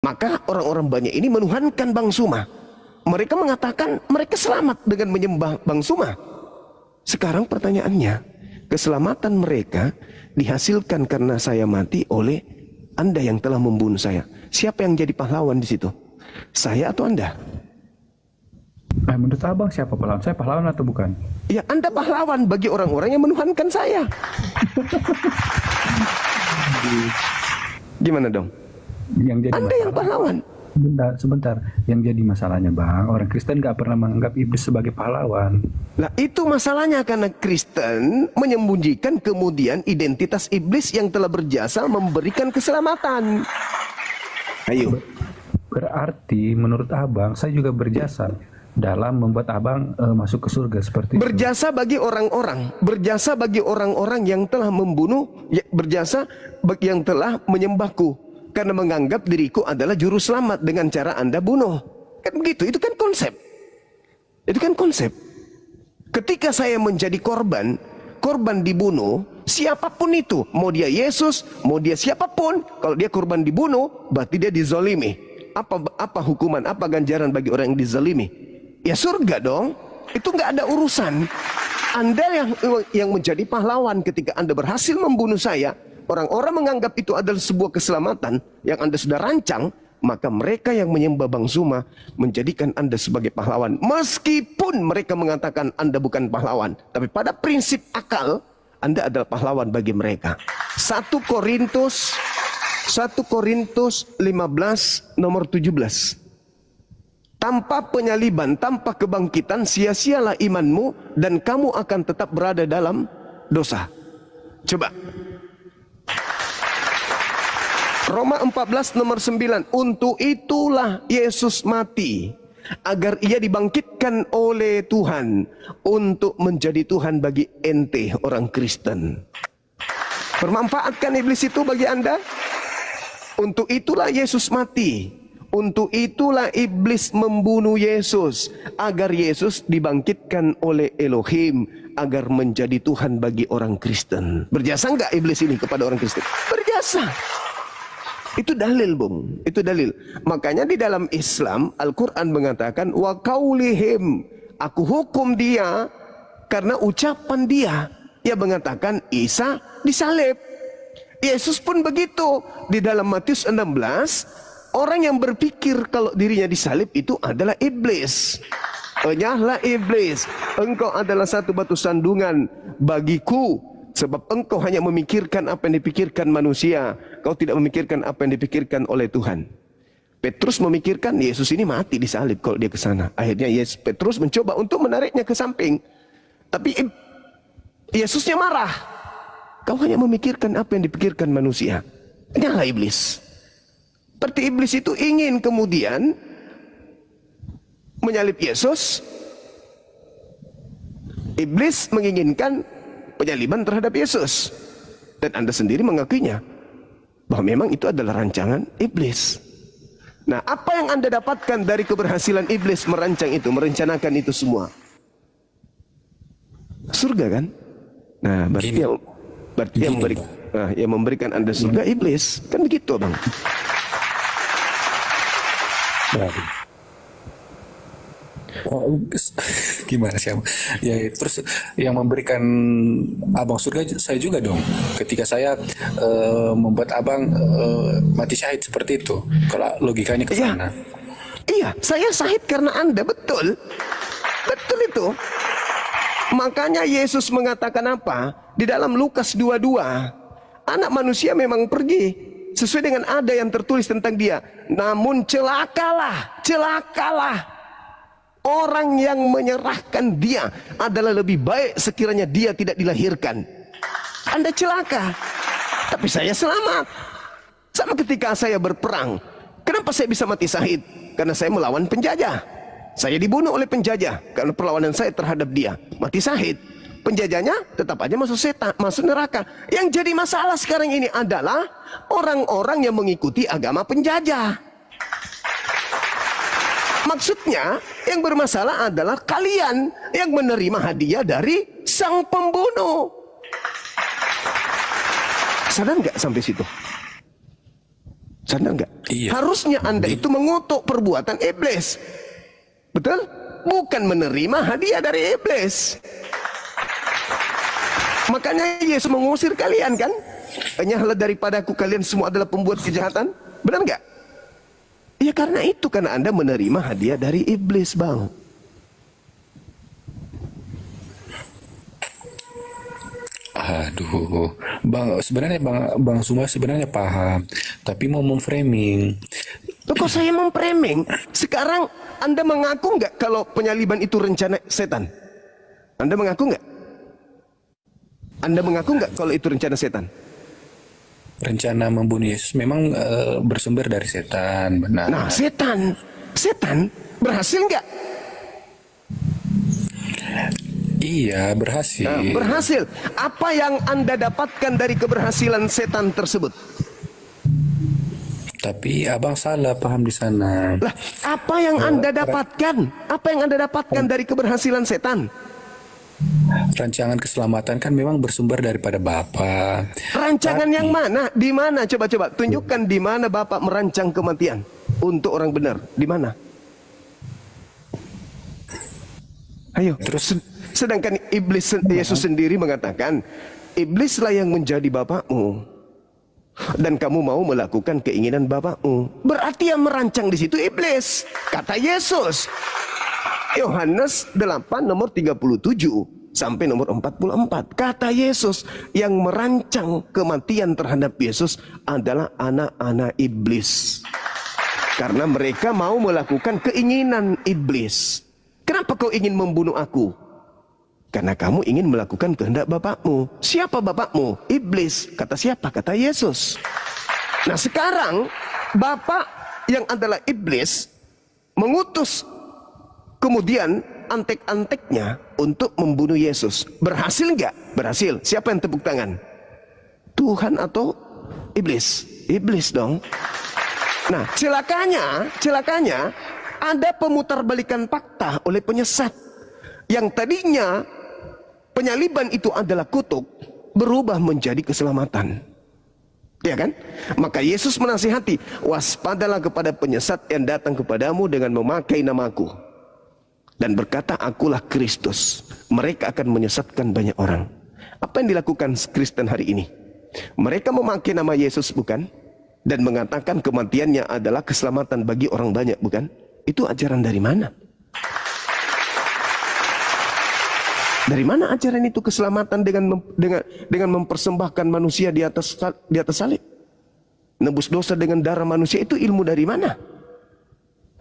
Maka orang-orang banyak ini menuhankan Bang Suma. Mereka mengatakan mereka selamat dengan menyembah Bang Suma. Sekarang pertanyaannya, keselamatan mereka dihasilkan karena saya mati oleh Anda yang telah membunuh saya. Siapa yang jadi pahlawan di situ? Saya atau Anda? Menurut abang siapa pahlawan? Saya pahlawan atau bukan? Ya, Anda pahlawan bagi orang-orang yang menuhankan saya. Gimana dong? Yang jadi Anda yang pahlawan. Sebentar. Yang jadi masalahnya bang, orang Kristen gak pernah menganggap iblis sebagai pahlawan. Nah itu masalahnya, karena Kristen menyembunyikan kemudian identitas iblis yang telah berjasa memberikan keselamatan. Ayo. Berarti menurut abang, saya juga berjasa dalam membuat abang masuk ke surga seperti berjasa itu. Berjasa bagi orang-orang yang telah membunuh, berjasa bagi yang telah menyembahku. Karena menganggap diriku adalah juru selamat dengan cara Anda bunuh. Kan begitu, itu kan konsep. Itu kan konsep. Ketika saya menjadi korban dibunuh, siapapun itu, mau dia Yesus, mau dia siapapun, kalau dia korban dibunuh, berarti dia dizalimi. Apa hukuman, apa ganjaran bagi orang yang dizalimi? Ya surga dong. Itu nggak ada urusan. Anda yang menjadi pahlawan ketika Anda berhasil membunuh saya. Orang-orang menganggap itu adalah sebuah keselamatan yang Anda sudah rancang, maka mereka yang menyembah Bang Suma menjadikan Anda sebagai pahlawan. Meskipun mereka mengatakan Anda bukan pahlawan, tapi pada prinsip akal, Anda adalah pahlawan bagi mereka. 1 Korintus 15 nomor 17. Tanpa penyaliban, tanpa kebangkitan, sia-sialah imanmu dan kamu akan tetap berada dalam dosa. Coba. Roma 14 nomor 9. Untuk itulah Yesus mati, agar ia dibangkitkan oleh Tuhan untuk menjadi Tuhan bagi ente orang Kristen. Bermanfaatkah iblis itu bagi Anda? Untuk itulah Yesus mati. Untuk itulah iblis membunuh Yesus, agar Yesus dibangkitkan oleh Elohim, agar menjadi Tuhan bagi orang Kristen. Berjasa enggak iblis ini kepada orang Kristen? Berjasa. Itu dalil, Bung. Itu dalil. Makanya di dalam Islam, Al-Quran mengatakan, wa qaulihim, aku hukum dia karena ucapan dia. Ia mengatakan Isa disalib. Yesus pun begitu. Di dalam Matius 16, orang yang berpikir kalau dirinya disalib itu adalah iblis. Enyahlah iblis, engkau adalah satu batu sandungan bagiku, sebab engkau hanya memikirkan apa yang dipikirkan manusia, kau tidak memikirkan apa yang dipikirkan oleh Tuhan. Petrus memikirkan Yesus ini mati disalib kalau dia ke sana. Akhirnya Petrus mencoba untuk menariknya ke samping. Tapi Yesusnya marah. Kau hanya memikirkan apa yang dipikirkan manusia. Nyala iblis. Seperti iblis itu ingin kemudian menyalib Yesus. Iblis menginginkan penyaliban terhadap Yesus, dan Anda sendiri mengakuinya bahwa memang itu adalah rancangan iblis. Nah, apa yang Anda dapatkan dari keberhasilan iblis merancang itu, merencanakan itu semua? Surga kan? Nah, berarti yang memberikan Anda surga iblis, kan begitu, Bang? Berarti. Oh, gimana sih abang? Ya terus yang memberikan abang surga saya juga dong. Ketika saya membuat abang mati syahid seperti itu. Kalau logikanya ke sana. Iya, saya syahid karena Anda, betul. Betul itu. Makanya Yesus mengatakan apa? Di dalam Lukas 22, anak manusia memang pergi sesuai dengan ada yang tertulis tentang dia. Namun celakalah orang yang menyerahkan dia adalah lebih baik sekiranya dia tidak dilahirkan. Anda celaka, tapi saya selamat. Sama ketika saya berperang. Kenapa saya bisa mati syahid? Karena saya melawan penjajah. Saya dibunuh oleh penjajah karena perlawanan saya terhadap dia. Mati syahid. Penjajahnya tetap aja masuk neraka. Yang jadi masalah sekarang ini adalah orang-orang yang mengikuti agama penjajah. Maksudnya yang bermasalah adalah kalian yang menerima hadiah dari sang pembunuh. Sadar nggak sampai situ? Sadar nggak? Iya. Harusnya Anda itu mengutuk perbuatan iblis. Betul? Bukan menerima hadiah dari iblis. Makanya Yesus mengusir kalian kan? Enyahlah daripadaku kalian semua adalah pembuat kejahatan. Benar nggak? Ya karena itu, karena Anda menerima hadiah dari iblis, Bang. Aduh, sebenarnya Bang Suma sebenarnya paham, tapi mau memframing. Loh, kok saya memframing? Sekarang Anda mengaku nggak kalau penyaliban itu rencana setan? Anda mengaku nggak? Anda mengaku nggak kalau itu rencana setan? Rencana membunuh Yesus memang bersumber dari setan, benar. Nah, setan berhasil nggak? Iya, berhasil. Nah, berhasil. Apa yang Anda dapatkan dari keberhasilan setan tersebut? Tapi abang salah paham di sana. Lah, apa yang Anda dapatkan? Apa yang Anda dapatkan dari keberhasilan setan? Rancangan keselamatan kan memang bersumber daripada Bapa. Rancangan yang mana? Di mana? Coba tunjukkan di mana Bapak merancang kematian untuk orang benar. Di mana? Ayo. Terus Sedangkan Yesus sendiri mengatakan, iblislah yang menjadi bapakmu, dan kamu mau melakukan keinginan bapakmu. Berarti yang merancang di situ iblis, kata Yesus. Yohanes 8 nomor 37 sampai nomor 44. Kata Yesus, yang merancang kematian terhadap Yesus adalah anak-anak iblis. Karena mereka mau melakukan keinginan iblis. Kenapa kau ingin membunuh aku? Karena kamu ingin melakukan kehendak bapakmu. Siapa bapakmu? Iblis. Kata siapa? Kata Yesus. Nah sekarang bapak yang adalah iblis mengutus kemudian antek-anteknya untuk membunuh Yesus. Berhasil nggak? Berhasil. Siapa yang tepuk tangan? Tuhan atau iblis? Iblis dong. Nah celakanya ada pemutarbalikan fakta oleh penyesat. Yang tadinya penyaliban itu adalah kutuk, berubah menjadi keselamatan. Ya kan? Maka Yesus menasihati, waspadalah kepada penyesat yang datang kepadamu dengan memakai namaku dan berkata, akulah Kristus. Mereka akan menyesatkan banyak orang. Apa yang dilakukan Kristen hari ini? Mereka memakai nama Yesus, bukan? Dan mengatakan kematiannya adalah keselamatan bagi orang banyak, bukan? Itu ajaran dari mana? Dari mana ajaran itu keselamatan dengan mempersembahkan manusia di atas salib? Nebus dosa dengan darah manusia, itu ilmu dari mana?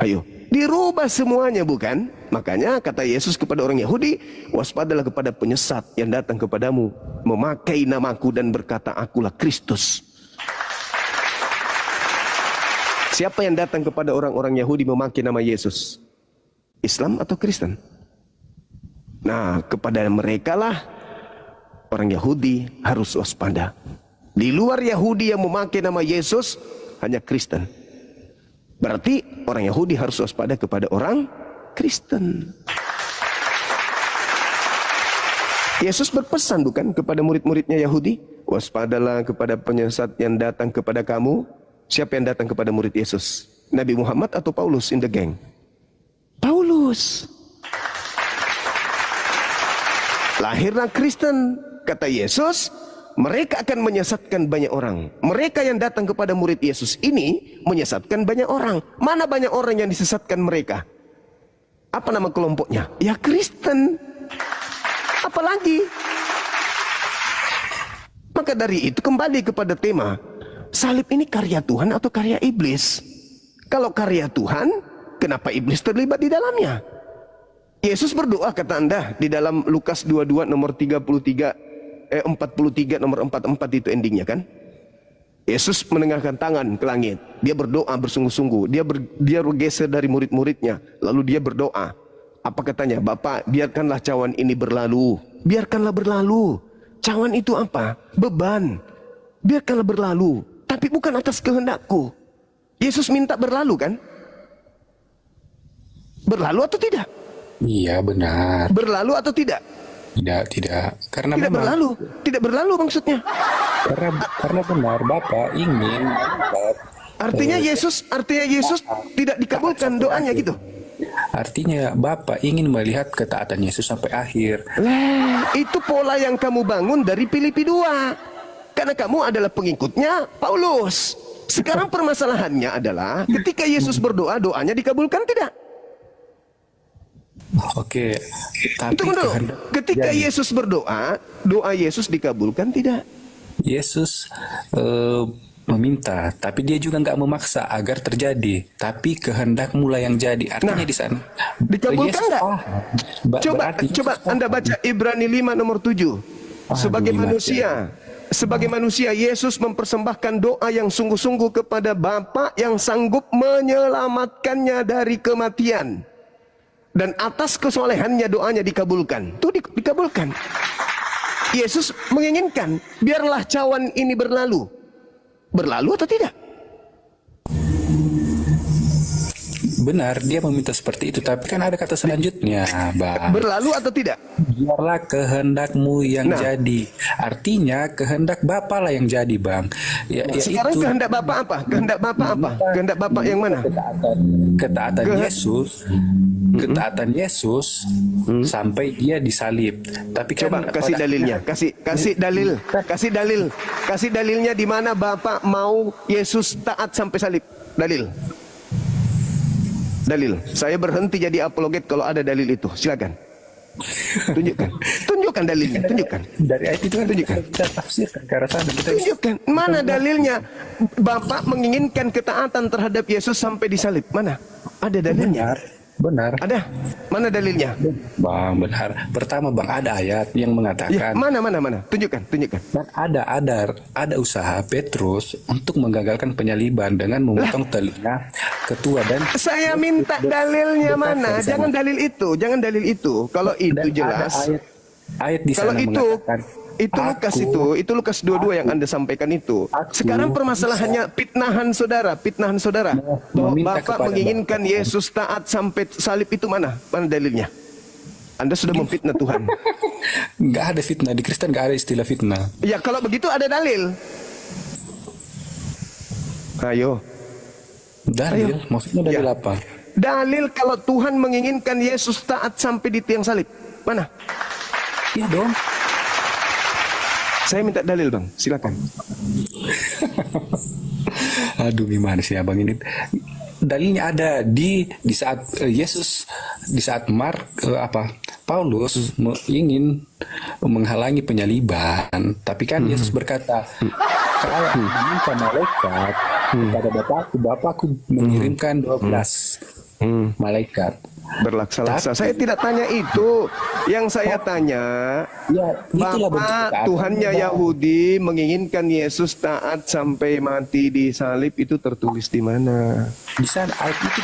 Ayo, dirubah semuanya, bukan? Makanya kata Yesus kepada orang Yahudi, waspadalah kepada penyesat yang datang kepadamu memakai namaku dan berkata, akulah Kristus. Siapa yang datang kepada orang-orang Yahudi memakai nama Yesus? Islam atau Kristen? Nah, kepada mereka lah orang Yahudi harus waspada. Di luar Yahudi yang memakai nama Yesus hanya Kristen. Berarti orang Yahudi harus waspada kepada orang Kristen. Yesus berpesan bukan kepada murid-muridnya Yahudi? Waspadalah kepada penyesat yang datang kepada kamu. Siapa yang datang kepada murid Yesus? Nabi Muhammad atau Paulus in the gang? Paulus. Lahirlah Kristen, kata Yesus, mereka akan menyesatkan banyak orang. Mereka yang datang kepada murid Yesus ini menyesatkan banyak orang. Mana banyak orang yang disesatkan mereka? Apa nama kelompoknya? Ya Kristen. Apalagi? Maka dari itu kembali kepada tema, salib ini karya Tuhan atau karya iblis? Kalau karya Tuhan, kenapa iblis terlibat di dalamnya? Yesus berdoa, kata Anda, di dalam Lukas 22 nomor 43 nomor 44 itu endingnya kan? Yesus menengahkan tangan ke langit. Dia berdoa bersungguh-sungguh. Dia bergeser dari murid-muridnya. Lalu dia berdoa. Apa katanya? Bapak, biarkanlah cawan ini berlalu. Biarkanlah berlalu. Cawan itu apa? Beban. Biarkanlah berlalu. Tapi bukan atas kehendakku. Yesus minta berlalu kan? Berlalu atau tidak? Iya, benar. Berlalu atau tidak? Tidak. Karena Tidak memang, berlalu. Tidak berlalu maksudnya. karena benar Bapak ingin membuat Artinya Yesus tidak dikabulkan doanya gitu. Artinya Bapa ingin melihat ketaatan Yesus sampai akhir. Itu pola yang kamu bangun dari Filipi 2. Karena kamu adalah pengikutnya Paulus. Sekarang permasalahannya adalah ketika Yesus berdoa, doanya dikabulkan tidak? Oke, tapi Tunggu dulu. Ketika Yesus berdoa, doa Yesus dikabulkan tidak? Yesus meminta, tapi dia juga nggak memaksa agar terjadi. Tapi kehendak mulai yang jadi. Artinya di sana dikabulkan nggak? Coba Anda baca Ibrani 5 nomor 7. Sebagai manusia, Yesus mempersembahkan doa yang sungguh-sungguh kepada Bapa yang sanggup menyelamatkannya dari kematian. Dan atas kesolehannya doanya dikabulkan. Itu dikabulkan. Yesus menginginkan, biarlah cawan ini berlalu. Berlalu atau tidak? Benar, dia meminta seperti itu. Tapi kan ada kata selanjutnya, Bang. Berlalu atau tidak? Biarlah kehendakmu yang jadi. Artinya kehendak Bapa lah yang jadi, Bang. Sekarang itu, kehendak Bapa apa? Kehendak Bapa apa? Kehendak Bapa yang mana? Ketaatan Yesus. Ketaatan Yesus sampai dia disalib. Tapi kan coba kasih dalilnya, kasih dalilnya di mana Bapak mau Yesus taat sampai salib. Dalil. Saya berhenti jadi apologet kalau ada dalil itu. Silakan. Tunjukkan dalilnya. Dari ayat itu kan kita tafsirkan ke arah sana. Tunjukkan mana dalilnya Bapak menginginkan ketaatan terhadap Yesus sampai disalib. Mana? Ada dalilnya. Benar. Ada? Mana dalilnya? Bang, benar. Pertama, Bang, ada ayat yang mengatakan. Ya, mana? Tunjukkan. Dan ada usaha Petrus untuk menggagalkan penyaliban dengan memotong telinga ketua dan. Saya minta dalilnya mana? Jangan dalil itu. Kalau itu jelas. Ayat di sana mengatakan. Itu Lukas 22 yang Anda sampaikan itu. Sekarang permasalahannya pitnahan saudara. Bahwa Bapak menginginkan Yesus taat sampai salib itu mana? Mana dalilnya? Anda sudah memfitnah Tuhan. Nggak ada fitnah. Di Kristen nggak ada istilah fitnah. Ya kalau begitu ada dalil. Ayo. Dalil? Maksudnya dalil apa? Dalil kalau Tuhan menginginkan Yesus taat sampai di tiang salib. Mana? Iya dong. Saya minta dalil, Bang. Silakan. Aduh, gimana sih abang ini? Dalilnya ada di saat Yesus, di saat Paulus ingin menghalangi penyaliban, tapi kan Yesus berkata, kalau meminta malaikat kepada Bapakku mengirimkan 12 malaikat. Berlaksa-laksa. Saya tidak tanya itu. Yang saya tanya, Bapak Tuhannya Yahudi menginginkan Yesus taat sampai mati di salib, itu tertulis di mana? Di sana ayat itu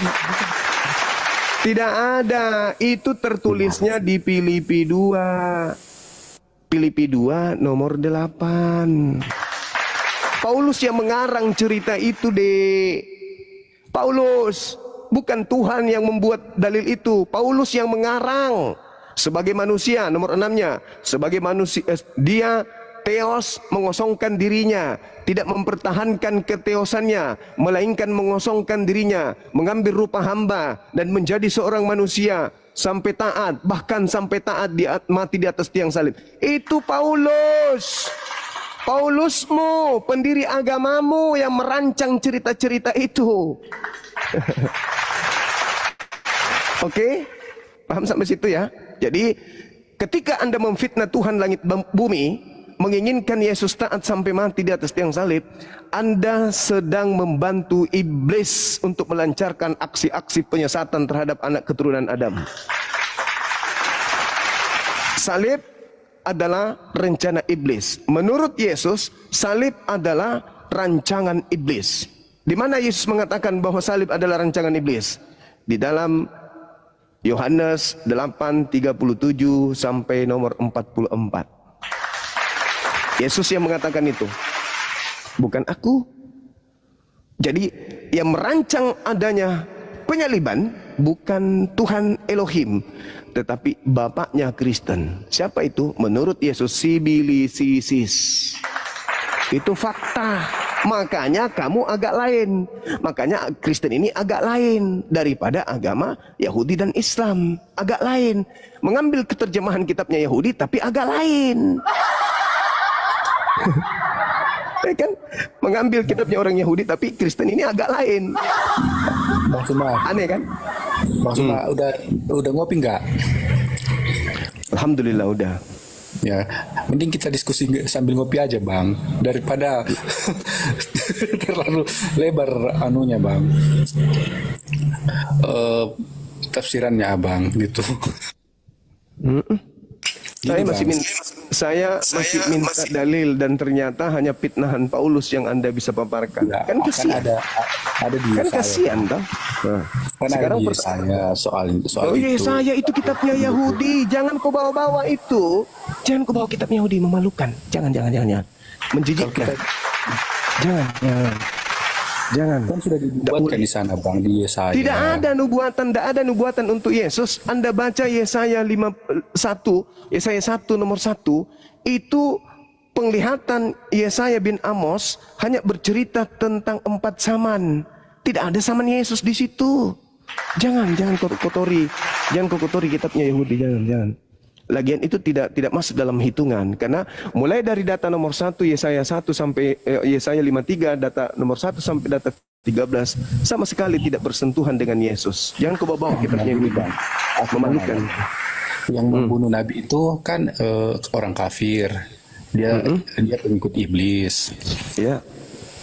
tidak ada. Itu tertulisnya di Filipi 2. Filipi 2 nomor 8. Paulus yang mengarang cerita itu, Dek. Paulus. Bukan Tuhan yang membuat dalil itu. Paulus yang mengarang. Sebagai manusia, nomor 6-nya. Sebagai manusia, dia teos mengosongkan dirinya. Tidak mempertahankan keteosannya. Melainkan mengosongkan dirinya. Mengambil rupa hamba. Dan menjadi seorang manusia. Sampai taat. Bahkan sampai taat mati di atas tiang salib. Itu Paulus. Paulusmu, pendiri agamamu yang merancang cerita-cerita itu. Oke, paham sampai situ ya? Jadi ketika Anda memfitnah Tuhan langit bumi, menginginkan Yesus taat sampai mati di atas tiang salib, Anda sedang membantu iblis untuk melancarkan aksi-aksi penyesatan terhadap anak keturunan Adam. Salib adalah rencana iblis. Menurut Yesus, salib adalah rancangan iblis. Di mana Yesus mengatakan bahwa salib adalah rancangan iblis? Di dalam Yohanes 8:37 sampai nomor 44. Yesus yang mengatakan itu. Bukan aku. Jadi yang merancang adanya penyaliban bukan Tuhan Elohim, tetapi bapaknya Kristen. Siapa itu? Menurut Yesus, Sibilisis. Itu fakta. Makanya kamu agak lain. Makanya Kristen ini agak lain daripada agama Yahudi dan Islam. Agak lain. Mengambil keterjemahan kitabnya Yahudi tapi agak lain. Ya kan? Mengambil kitabnya orang Yahudi tapi Kristen ini agak lain. Bang Suma, Aneh kan? Bang Suma udah ngopi nggak? Alhamdulillah udah. Ya, mending kita diskusi sambil ngopi aja bang, daripada terlalu lebar anunya bang, tafsirannya abang gitu. Saya masih minta dalil dan ternyata hanya fitnahan Paulus yang Anda bisa paparkan. Ya, Kan kasihan. ada di Kan saya. kasihan toh. Nah, Kan sekarang ada di saya soal oh iya, itu. saya itu kitabnya Yahudi. Jangan kau bawa-bawa itu. Jangan kau bawa kitab Yahudi, memalukan. Jangan. Menjijikkan. Jangan. Kan sudah dibuatkan di sana bang, di Yesaya. Tidak ada nubuatan untuk Yesus. Anda baca Yesaya 1 nomor 1, itu penglihatan Yesaya bin Amos hanya bercerita tentang 4 zaman. Tidak ada zaman Yesus di situ. Jangan kau kotori kitabnya Yahudi, jangan. Lagian itu tidak masuk dalam hitungan, karena mulai dari data nomor 1 Yesaya 1 sampai Yesaya 53, data nomor 1 sampai data 13 sama sekali tidak bersentuhan dengan Yesus. Jangan kau bawa kitabnya Yahudi, memalukan. Yang membunuh Nabi itu kan orang kafir. Dia pengikut iblis. Ya.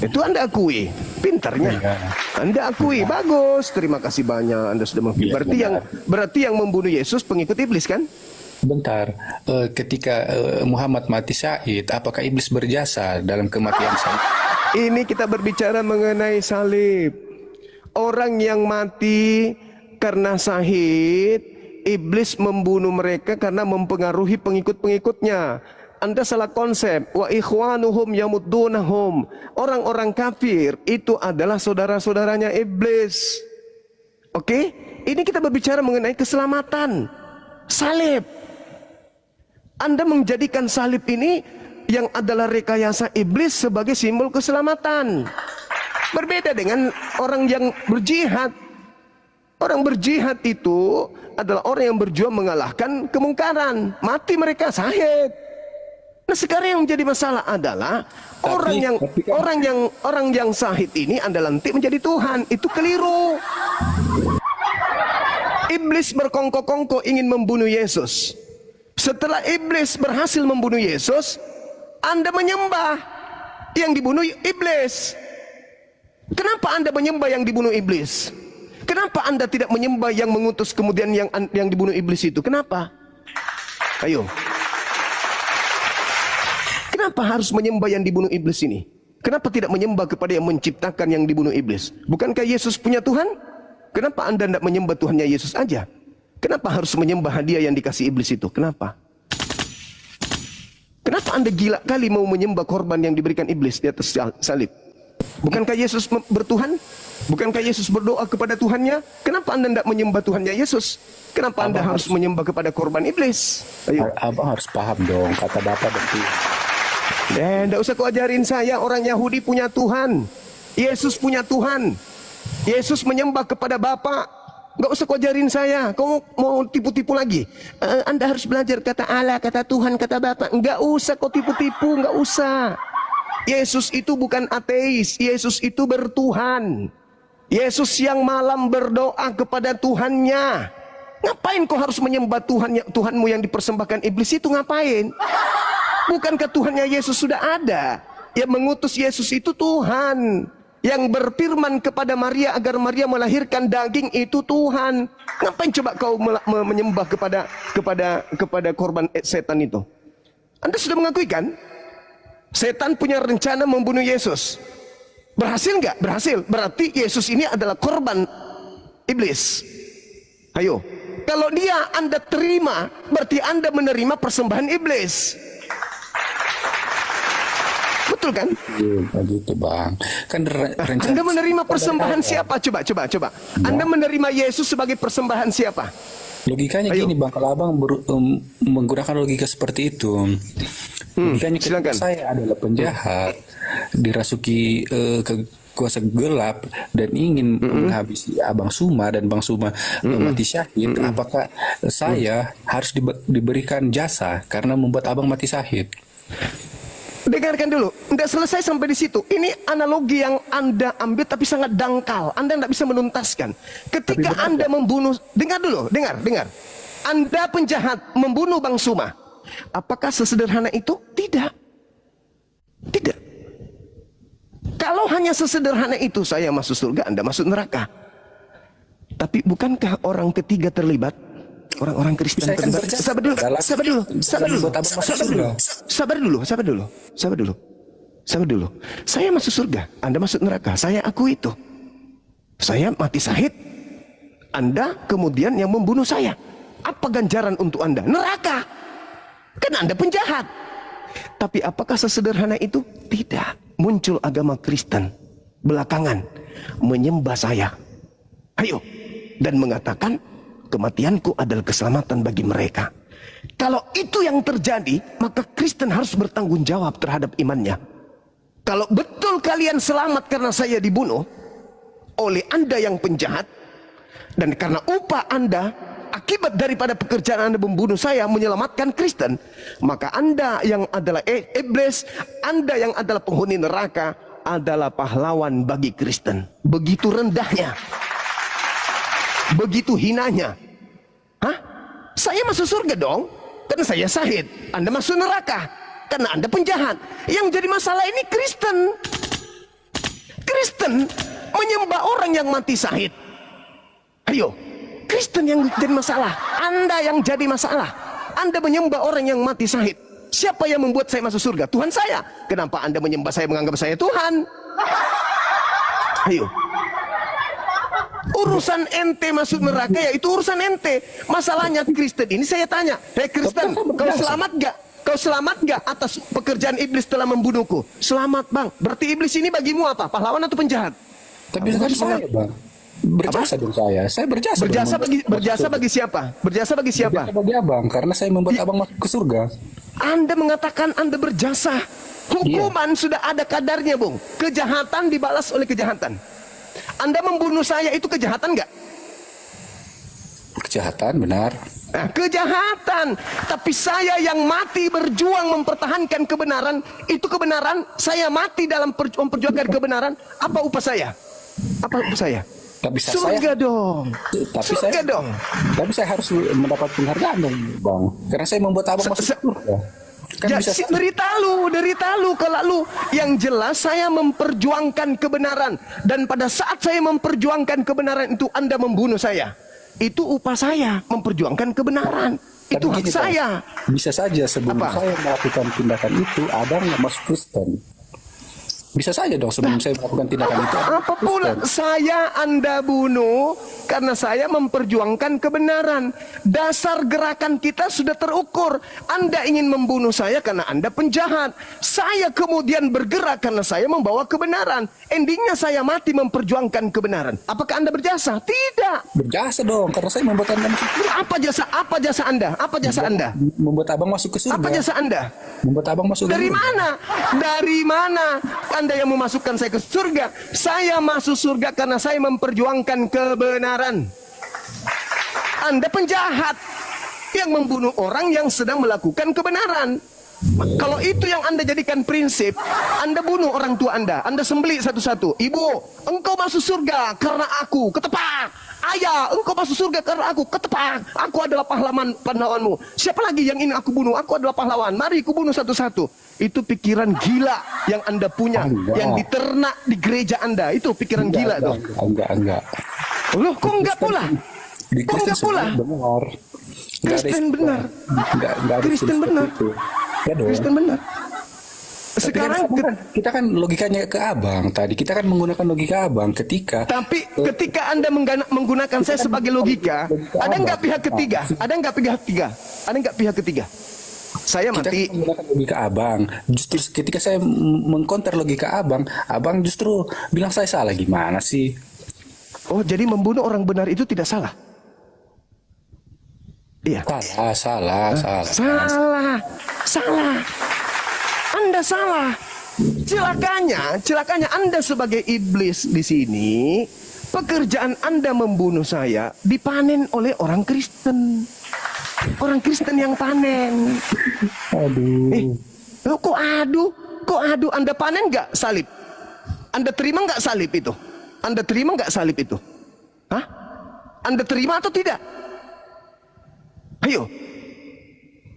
Itu Anda akui, pintarnya. Iya. Anda akui, bagus. Terima kasih banyak. Anda sudah mengakui. Iya, Berarti yang membunuh Yesus pengikut iblis kan? Bentar, ketika Muhammad mati syahid, apakah iblis berjasa dalam kematian syahid? Ini kita berbicara mengenai salib. Orang yang mati karena syahid, iblis membunuh mereka karena mempengaruhi pengikut-pengikutnya. Anda salah konsep. Wa ikhwanuhum yamuddunahum. Orang-orang kafir itu adalah saudara-saudaranya iblis. Oke? Ini kita berbicara mengenai keselamatan. Salib. Anda menjadikan salib ini yang adalah rekayasa iblis sebagai simbol keselamatan. Berbeda dengan orang yang berjihad. Orang berjihad itu adalah orang yang berjuang mengalahkan kemungkaran. Mati mereka syahid. Nah, sekarang yang menjadi masalah adalah orang yang syahid ini Anda lantik menjadi Tuhan. Itu keliru. Iblis berkongkok-kongkok ingin membunuh Yesus. Setelah iblis berhasil membunuh Yesus, Anda menyembah yang dibunuh iblis. Kenapa Anda menyembah yang dibunuh iblis? Kenapa Anda tidak menyembah yang mengutus kemudian yang dibunuh iblis itu? Kenapa? Ayo. Kenapa harus menyembah yang dibunuh iblis ini? Kenapa tidak menyembah kepada yang menciptakan yang dibunuh iblis? Bukankah Yesus punya Tuhan? Kenapa Anda tidak menyembah Tuhannya Yesus aja? Kenapa harus menyembah hadiah yang dikasih iblis itu? Kenapa? Kenapa Anda gila kali mau menyembah korban yang diberikan iblis di atas salib? Bukankah Yesus bertuhan? Bukankah Yesus berdoa kepada Tuhannya? Kenapa Anda tidak menyembah Tuhannya Yesus? Kenapa Anda harus menyembah kepada korban iblis? Ayo. Abang harus paham dong kata Bapak dan Tuhan. Tidak usah kau ajarin saya. Orang Yahudi punya Tuhan. Yesus punya Tuhan. Yesus menyembah kepada Bapa. Gak usah kau ajarin saya. Kau mau tipu-tipu lagi. Anda harus belajar kata Allah, kata Tuhan, kata Bapa. Gak usah kau tipu-tipu. Gak usah. Yesus itu bukan ateis. Yesus itu bertuhan. Yesus yang malam berdoa kepada Tuhannya. Ngapain kau harus menyembah Tuhanmu yang dipersembahkan iblis itu? Ngapain? Bukankah Tuhannya Yesus sudah ada? Yang mengutus Yesus itu Tuhan. Yang berfirman kepada Maria agar Maria melahirkan daging itu Tuhan. Ngapain coba kau menyembah kepada korban setan itu? Anda sudah mengakui kan? Setan punya rencana membunuh Yesus. Berhasil nggak? Berhasil. Berarti Yesus ini adalah korban iblis. Ayo. Kalau dia Anda terima, berarti Anda menerima persembahan iblis. Betul kan? Gitu bang. Kan rencana. Anda menerima persembahan siapa? Coba. Anda menerima Yesus sebagai persembahan siapa? Logikanya Ayo. gini Bang, kalau Abang menggunakan logika seperti itu, logikanya ketika silakan. saya adalah penjahat, dirasuki ke kuasa gelap dan ingin menghabisi Abang Suma dan Bang Suma mati syahid, apakah saya harus diberikan jasa karena membuat Abang mati syahid? Dengarkan dulu, tidak selesai sampai di situ. Ini analogi yang Anda ambil tapi sangat dangkal. Anda tidak bisa menuntaskan. Ketika Anda membunuh, dengar dulu, dengar. Anda penjahat membunuh Bang Suma. Apakah sesederhana itu? Tidak. Tidak. Kalau hanya sesederhana itu, saya masuk surga, Anda masuk neraka. Tapi bukankah orang ketiga terlibat? Orang-orang Kristen Saya kan terlibat. berjasa Sabar dulu, dalam- sabar dulu, sabar dulu, membuat Abang masuk sabar dulu, surga. sabar dulu, sabar dulu, sabar dulu, sabar dulu. Saya masuk surga, Anda masuk neraka. Saya akui itu. Saya mati syahid. Anda kemudian yang membunuh saya. Apa ganjaran untuk Anda? Neraka. Kan Anda penjahat. Tapi apakah sesederhana itu? Tidak. Muncul agama Kristen belakangan menyembah saya. Ayo. Dan mengatakan kematianku adalah keselamatan bagi mereka. Kalau itu yang terjadi, maka Kristen harus bertanggung jawab terhadap imannya. Kalau betul kalian selamat karena saya dibunuh oleh Anda yang penjahat, dan karena upah Anda akibat daripada pekerjaan Anda membunuh saya menyelamatkan Kristen, maka Anda yang adalah iblis, Anda yang adalah penghuni neraka adalah pahlawan bagi Kristen. Begitu rendahnya, begitu hinanya. Hah? Saya masuk surga dong karena saya syahid. Anda masuk neraka karena Anda penjahat. Yang jadi masalah ini Kristen. Kristen menyembah orang yang mati syahid. Ayo, Kristen yang jadi masalah. Anda yang jadi masalah. Anda menyembah orang yang mati syahid. Siapa yang membuat saya masuk surga? Tuhan saya. Kenapa Anda menyembah saya, menganggap saya Tuhan? Ayo. Urusan ente masuk neraka ya itu urusan ente. Masalahnya Kristen ini saya tanya, hei Kristen, kau selamat gak? Kau selamat gak atas pekerjaan iblis telah membunuhku? Selamat bang. Berarti iblis ini bagimu apa? Pahlawan atau penjahat? Tapi kan saya Bang, berjasa dong saya. Saya berjasa. Berjasa bagi siapa? Berjasa bagi siapa? Berjasa bagi Abang karena saya membuat Abang masuk ke surga. Anda mengatakan Anda berjasa. Hukuman sudah ada kadarnya, Bung. Kejahatan dibalas oleh kejahatan. Anda membunuh saya itu kejahatan nggak? Kejahatan, benar. Nah, kejahatan. Tapi saya yang mati berjuang mempertahankan kebenaran, itu kebenaran. Saya mati dalam memperjuangkan kebenaran. Apa upah saya? Apa upah saya? Tapi Surga dong. Tapi Surga saya, dong. Tapi saya harus mendapat penghargaan dong, Bang. Karena saya membuat Abang masuk surga. Kan Ya, bisa derita lu kalau lu. Yang jelas saya memperjuangkan kebenaran. Dan pada saat saya memperjuangkan kebenaran itu Anda membunuh saya. Itu upah saya memperjuangkan kebenaran. Itu hak gini, saya. Bang, bisa saja sebelum Apa? saya melakukan tindakan itu, Abang masuk Kristen. Bisa saja dong sebelum saya melakukan tindakan itu. Apa pula saya Anda bunuh karena saya memperjuangkan kebenaran. Dasar gerakan kita sudah terukur. Anda ingin membunuh saya karena Anda penjahat. Saya kemudian bergerak karena saya membawa kebenaran. Endingnya saya mati memperjuangkan kebenaran. Apakah Anda berjasa? Tidak. Berjasa dong karena saya membuat Anda masuk surga. Apa jasa? Apa jasa Anda? Apa jasa Anda? Membuat Abang masuk ke surga. Apa jasa Anda? Membuat Abang masuk Dari surga. mana? Dari mana Anda yang memasukkan saya ke surga? Saya masuk surga karena saya memperjuangkan kebenaran. Anda penjahat yang membunuh orang yang sedang melakukan kebenaran. Kalau itu yang Anda jadikan prinsip, Anda bunuh orang tua Anda sembelih satu-satu. Ibu, engkau masuk surga karena aku, ketepak. Ayah, engkau masuk surga karena aku, ketepak. Aku adalah pahlawanmu. Siapa lagi yang ingin aku bunuh? Aku adalah pahlawan. Mari ku bunuh satu-satu. Itu pikiran gila yang Anda punya, yang diternak di gereja Anda. Itu pikiran gila dong. Enggak. Loh, kok enggak pula? Di Kok enggak pula? benar. Kristen benar. Enggak ada Kristen benar. Ya dong. Kristen benar. Tapi Sekarang kita kan logikanya ke Abang tadi. Kita kan menggunakan logika Abang ketika tapi ketika Anda menggunakan saya sebagai logika, ada nggak pihak ketiga? Ada nggak pihak ketiga? Ada nggak pihak ketiga? Saya kita mati. kan menggunakan logika Abang. Justru ketika saya mengkonter logika Abang, Abang justru bilang saya salah. Gimana sih? Oh, jadi membunuh orang benar itu tidak salah? Iya. Salah. Anda salah. Celakanya Anda sebagai iblis di sini, pekerjaan Anda membunuh saya dipanen oleh orang Kristen. Orang Kristen yang panen. Kok adu? Anda panen nggak salib? Anda terima nggak salib itu? Anda terima nggak salib itu? Hah? Anda terima atau tidak? Ayo,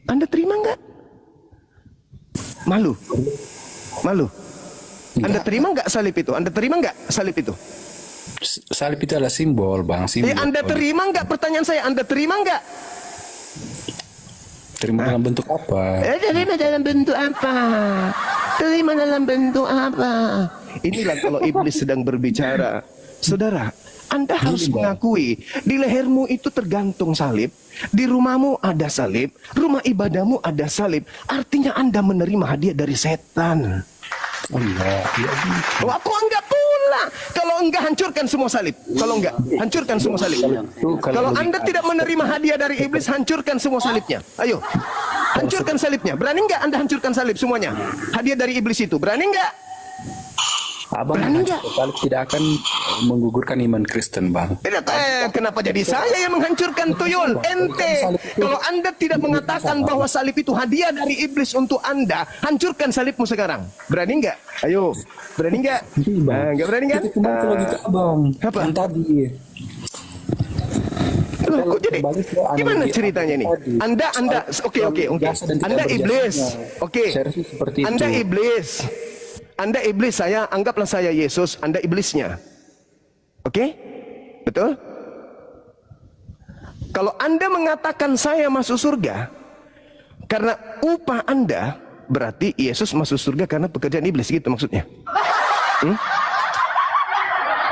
Anda terima nggak? Malu. Anda terima nggak salib itu? Anda terima nggak salib itu? Salib itu adalah simbol, Bang. Simbol. Anda terima nggak? Pertanyaan saya, Anda terima nggak? Terima dalam bentuk apa? Terima dalam bentuk apa? Terima dalam bentuk apa? Inilah kalau iblis sedang berbicara. Saudara, Anda harus mengakui di lehermu itu tergantung salib, di rumahmu ada salib, rumah ibadahmu ada salib. Artinya Anda menerima hadiah dari setan. Aku enggak pula. Kalau enggak, hancurkan semua salib. Kalau enggak, hancurkan semua salib. Kalau Anda tidak menerima hadiah dari iblis, hancurkan semua salibnya. Ayo, hancurkan salibnya. Berani enggak Anda hancurkan salib semuanya? Hadiah dari iblis itu. Berani enggak? Abang salib tidak akan menggugurkan iman Kristen, Bang. Kenapa jadi saya yang menghancurkan tuyul? Ente. Kalau Anda tidak mengatakan bahwa salib itu hadiah dari iblis untuk Anda, hancurkan salibmu sekarang. Berani nggak? Ayo, berani nggak? Nggak berani kan? Logika Abang. Apa? Yang tadi. Kok jadi? Gimana ceritanya nih? Anda, oke. Anda iblis. Oke. Anda iblis. Anda iblis, saya anggaplah saya Yesus, Anda iblisnya. Oke? Betul? Kalau Anda mengatakan saya masuk surga karena upah Anda, berarti Yesus masuk surga karena pekerjaan iblis, gitu maksudnya.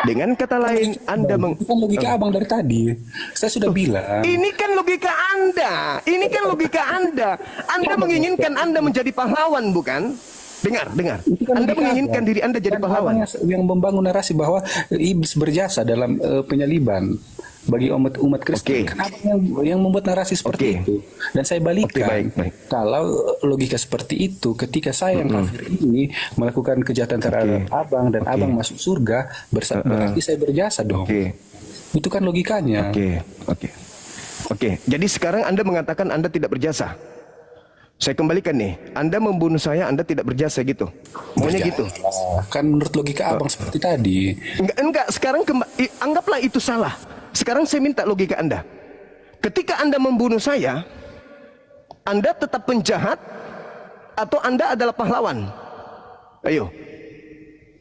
Dengan kata lain, Anda itu kan logika Abang dari tadi. Saya sudah bilang. Ini kan logika Anda. Anda menginginkan Anda menjadi pahlawan, bukan? Dengar. Kan Anda menginginkan diri Anda jadi pahlawan. Yang membangun narasi bahwa iblis berjasa dalam penyaliban bagi umat Kristen. Kan Abang yang membuat narasi seperti itu. Dan saya balikkan. Baik. Kalau logika seperti itu, ketika saya yang kafir ini melakukan kejahatan terhadap Abang dan Abang masuk surga, berarti saya berjasa dong. Itu kan logikanya. Oke. Jadi sekarang Anda mengatakan Anda tidak berjasa. Saya kembalikan nih, Anda membunuh saya, Anda tidak berjasa gitu. Maunya gitu. Kan menurut logika Abang seperti tadi. Enggak. Sekarang anggaplah itu salah. Sekarang saya minta logika Anda. Ketika Anda membunuh saya, Anda tetap penjahat atau Anda adalah pahlawan? Ayo.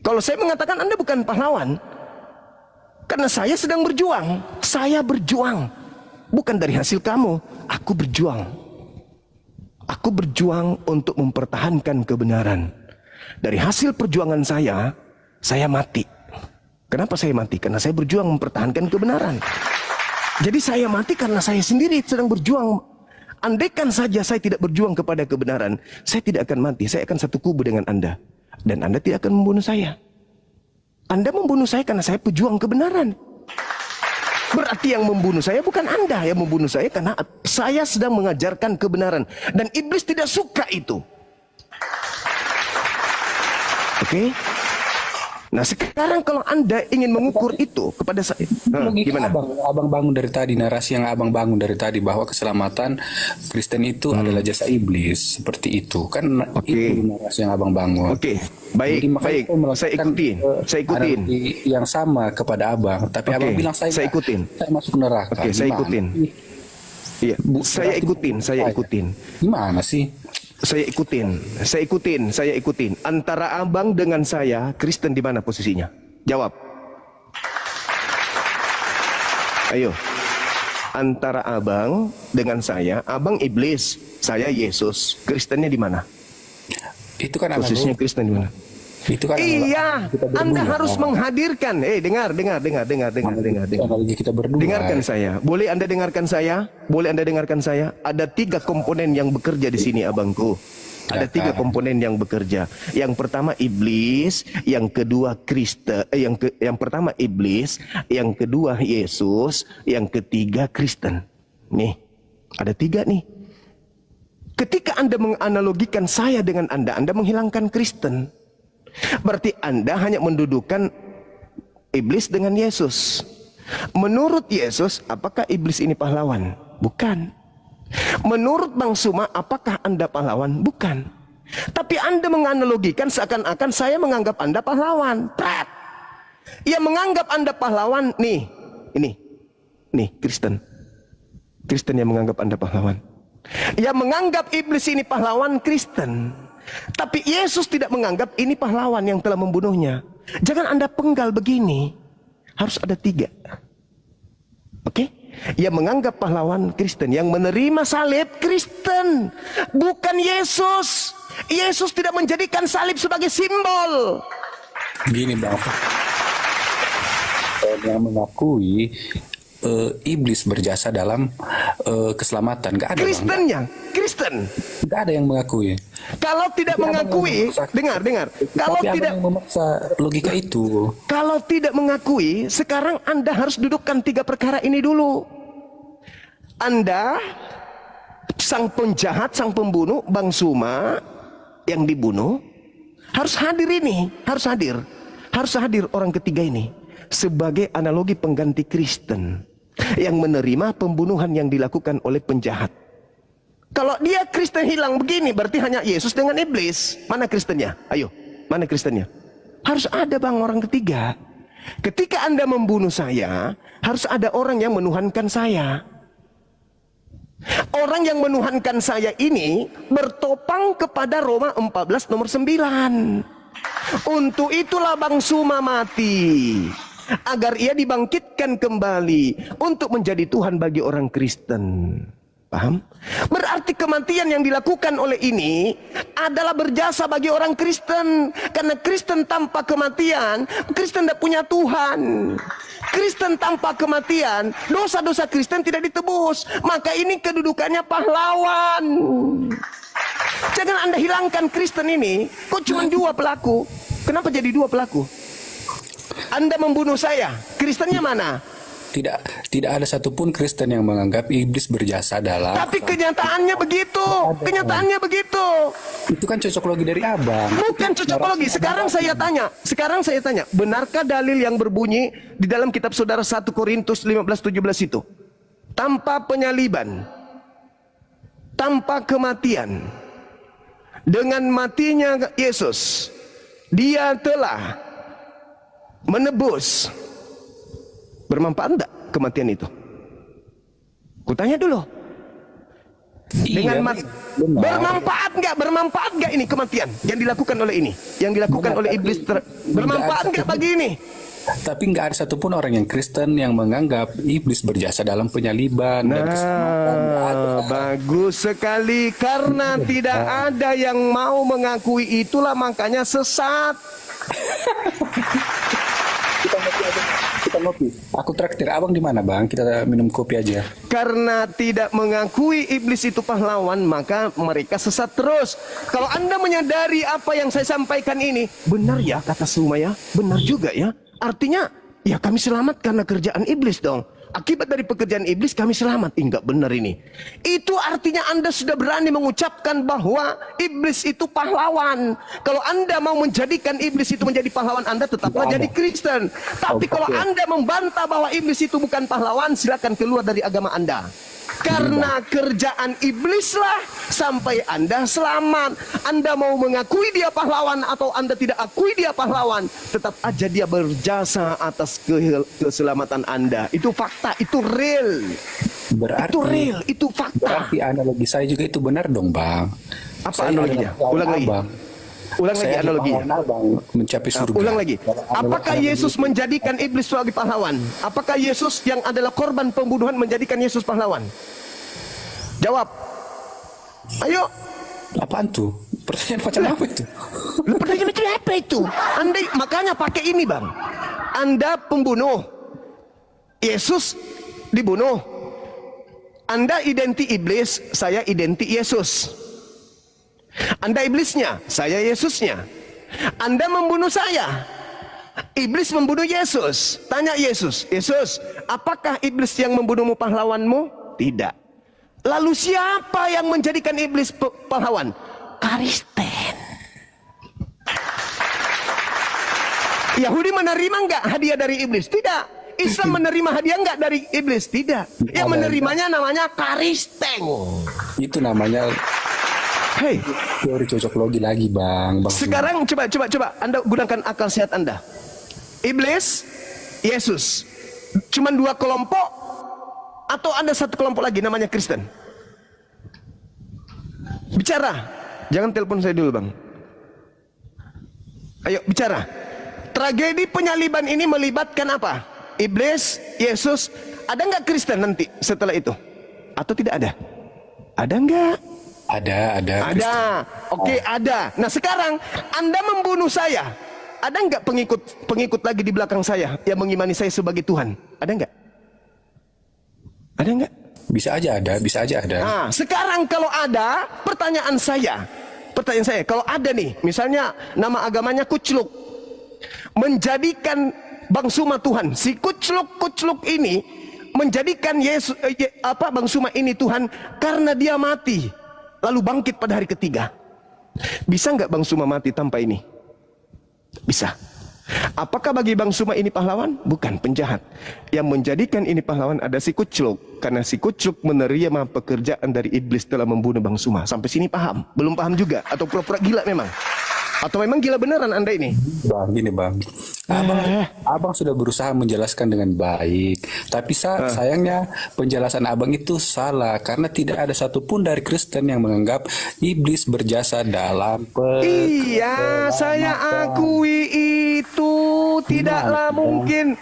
Kalau saya mengatakan Anda bukan pahlawan, karena saya sedang berjuang. Saya berjuang. Bukan dari hasil kamu. Aku berjuang. Aku berjuang untuk mempertahankan kebenaran. Dari hasil perjuangan saya mati. Kenapa saya mati? Karena saya berjuang mempertahankan kebenaran. Jadi saya mati karena saya sendiri sedang berjuang. Andaikan saja saya tidak berjuang kepada kebenaran, saya tidak akan mati. Saya akan satu kubu dengan Anda. Dan Anda tidak akan membunuh saya. Anda membunuh saya karena saya pejuang kebenaran. Berarti yang membunuh saya bukan Anda, yang membunuh saya karena saya sedang mengajarkan kebenaran. Dan iblis tidak suka itu. Oke? Nah sekarang kalau Anda ingin mengukur itu kepada saya, gimana? Abang bangun dari tadi, narasi yang Abang bangun dari tadi bahwa keselamatan Kristen itu adalah jasa iblis, seperti itu kan. Itu narasi yang Abang bangun. Baik. Saya ikutin. Yang sama kepada Abang, tapi Abang bilang saya ikutin. Saya masuk neraka. Saya ikutin. Iya, saya ikutin. Gimana sih? Saya ikutin. Antara Abang dengan saya, Kristen di mana posisinya? Jawab. Ayo. Antara Abang dengan saya, Abang iblis, saya Yesus. Kristennya di mana? Itu kan posisinya Kristen di mana? Itu kan iya, Anda harus menghadirkan. Dengar. Kita berdua. Dengarkan saya. Boleh Anda dengarkan saya? Ada 3 komponen yang bekerja di sini, abangku. Ada 3 komponen yang bekerja. Yang pertama iblis, yang kedua Kristen, yang pertama iblis, yang kedua Yesus, yang ketiga Kristen. Nih, Ada 3 nih. Ketika Anda menganalogikan saya dengan Anda menghilangkan Kristen. Berarti Anda hanya mendudukan iblis dengan Yesus. Menurut Yesus, apakah iblis ini pahlawan? Bukan. Menurut Bang Suma, apakah Anda pahlawan? Bukan. Tapi Anda menganalogikan seakan-akan saya menganggap Anda pahlawan. Prat. Yang menganggap Anda pahlawan, nih, ini Kristen. Kristen yang menganggap Anda pahlawan. Yang menganggap iblis ini pahlawan Kristen. Tapi Yesus tidak menganggap ini pahlawan yang telah membunuhnya. Jangan Anda penggal begini. Harus ada 3. Oke? Yang menganggap pahlawan Kristen, yang menerima salib Kristen, bukan Yesus. Yesus tidak menjadikan salib sebagai simbol. Gini Bang, yang mengakui iblis berjasa dalam keselamatan, nggak ada. Kristennya, Kristen. Nggak ada yang mengakui. Kalau tidak mengakui, dengar. Kalau Tapi tidak yang memaksa logika itu. Kalau tidak mengakui, sekarang Anda harus dudukkan 3 perkara ini dulu. Anda, sang penjahat, sang pembunuh, Bang Suma yang dibunuh, harus hadir ini, harus hadir orang ketiga ini sebagai analogi pengganti Kristen yang menerima pembunuhan yang dilakukan oleh penjahat. Kalau dia Kristen hilang begini, berarti hanya Yesus dengan iblis. Mana Kristennya? Ayo, mana Kristennya? Harus ada Bang orang ketiga. Ketika Anda membunuh saya, harus ada orang yang menuhankan saya. Orang yang menuhankan saya ini bertopang kepada Roma 14 nomor 9. Untuk itulah Bang Suma mati, agar ia dibangkitkan kembali untuk menjadi Tuhan bagi orang Kristen. Paham? Berarti kematian yang dilakukan oleh ini adalah berjasa bagi orang Kristen. Karena Kristen tanpa kematian, Kristen tidak punya Tuhan. Kristen tanpa kematian, dosa-dosa Kristen tidak ditebus. Maka ini kedudukannya pahlawan. Jangan Anda hilangkan Kristen ini. Kok cuma 2 pelaku? Kenapa jadi 2 pelaku? Anda membunuh saya, Kristennya mana? Tidak ada satupun Kristen yang menganggap iblis berjasa dalam. Tapi kenyataannya begitu. Kenyataannya begitu. Itu kan cocokologi dari Abang. Bukan cocokologi. Sekarang saya tanya. Benarkah dalil yang berbunyi di dalam kitab saudara 1 Korintus 15:17 itu? Tanpa penyaliban, tanpa kematian, dengan matinya Yesus, Dia telah menebus. Bermanfaat enggak kematian itu? Kutanya dulu. Dengan bermanfaat enggak ini kematian yang dilakukan oleh ini, yang dilakukan oleh iblis bermanfaat enggak bagi ini? Tapi nggak ada satupun orang yang Kristen yang menganggap iblis berjasa dalam penyaliban dan keselamatan. Bagus sekali. Karena tidak ada yang mau mengakui itulah makanya sesat. Kita ngopi. Aku traktir Abang di mana Bang? Kita minum kopi aja. Karena tidak mengakui iblis itu pahlawan, maka mereka sesat terus. Kalau Anda menyadari apa yang saya sampaikan ini, benar ya kata Suma ya, benar juga ya. Artinya, ya kami selamat karena kerjaan iblis dong. Akibat dari pekerjaan iblis kami selamat. Enggak benar ini. Itu artinya Anda sudah berani mengucapkan bahwa iblis itu pahlawan. Kalau Anda mau menjadikan iblis itu menjadi pahlawan, Anda tetaplah jadi Kristen. Tapi kalau Anda membantah bahwa iblis itu bukan pahlawan, silakan keluar dari agama Anda. Karena kerjaan iblislah sampai Anda selamat. Anda mau mengakui dia pahlawan atau Anda tidak akui dia pahlawan, tetap aja dia berjasa atas keselamatan Anda. Itu fakta, itu real. Berarti, itu real, itu fakta. Berarti analogi saya juga itu benar dong Bang. Apa analoginya? Ulang lagi. Ulang lagi analoginya. Abang mencapai surga. Ulang lagi. Apakah Yesus menjadikan iblis sebagai pahlawan? Apakah Yesus yang adalah korban pembunuhan menjadikan Yesus pahlawan? Jawab. Ayo. Apaan tuh? Pertanyaan macam apa itu? Pertanyaan macam apa itu? Anda makanya pakai ini Bang. Anda pembunuh. Yesus dibunuh. Anda identik iblis, saya identik Yesus. Anda iblisnya, saya Yesusnya. Anda membunuh saya, iblis membunuh Yesus. Tanya Yesus, Yesus, apakah iblis yang membunuhmu pahlawanmu? Tidak. Lalu siapa yang menjadikan iblis pahlawan? Kristen. Yahudi menerima enggak hadiah dari iblis? Tidak. Islam menerima hadiah enggak dari iblis? Tidak. Yang menerimanya namanya Kristen. Itu namanya Hei, teori cocok logi lagi, Bang. sekarang coba Anda gunakan akal sehat Anda. Iblis, Yesus, cuman dua kelompok atau ada satu kelompok lagi namanya Kristen? Bicara, jangan telepon saya dulu, Bang. Ayo bicara. Tragedi penyaliban ini melibatkan apa? Iblis, Yesus. Ada nggak Kristen nanti setelah itu? Atau tidak ada? Ada nggak? Ada. Ada. Oke, ada. Nah sekarang Anda membunuh saya. Ada nggak pengikut lagi di belakang saya yang mengimani saya sebagai Tuhan? Ada nggak? Ada nggak? Bisa aja ada. Nah, sekarang kalau ada, pertanyaan saya, kalau ada nih, misalnya nama agamanya Kucluk, menjadikan Bang Suma Tuhan, si Kucluk ini menjadikan Yesus Bang Suma ini Tuhan karena dia mati lalu bangkit pada hari ketiga. Bisa nggak Bang Suma mati tanpa ini? Bisa. Apakah bagi Bang Suma ini pahlawan? Bukan, penjahat. Yang menjadikan ini pahlawan ada si Kucluk, karena si Kucluk menerima pekerjaan dari iblis telah membunuh Bang Suma. Sampai sini paham? Belum paham juga? Atau pura-pura gila memang? Atau memang gila beneran Anda ini? Bang, gini Bang, abang sudah berusaha menjelaskan dengan baik, tapi sayangnya penjelasan abang itu salah karena tidak ada satupun dari Kristen yang menganggap iblis berjasa dalam Iya, saya akui itu. Tidaklah mungkin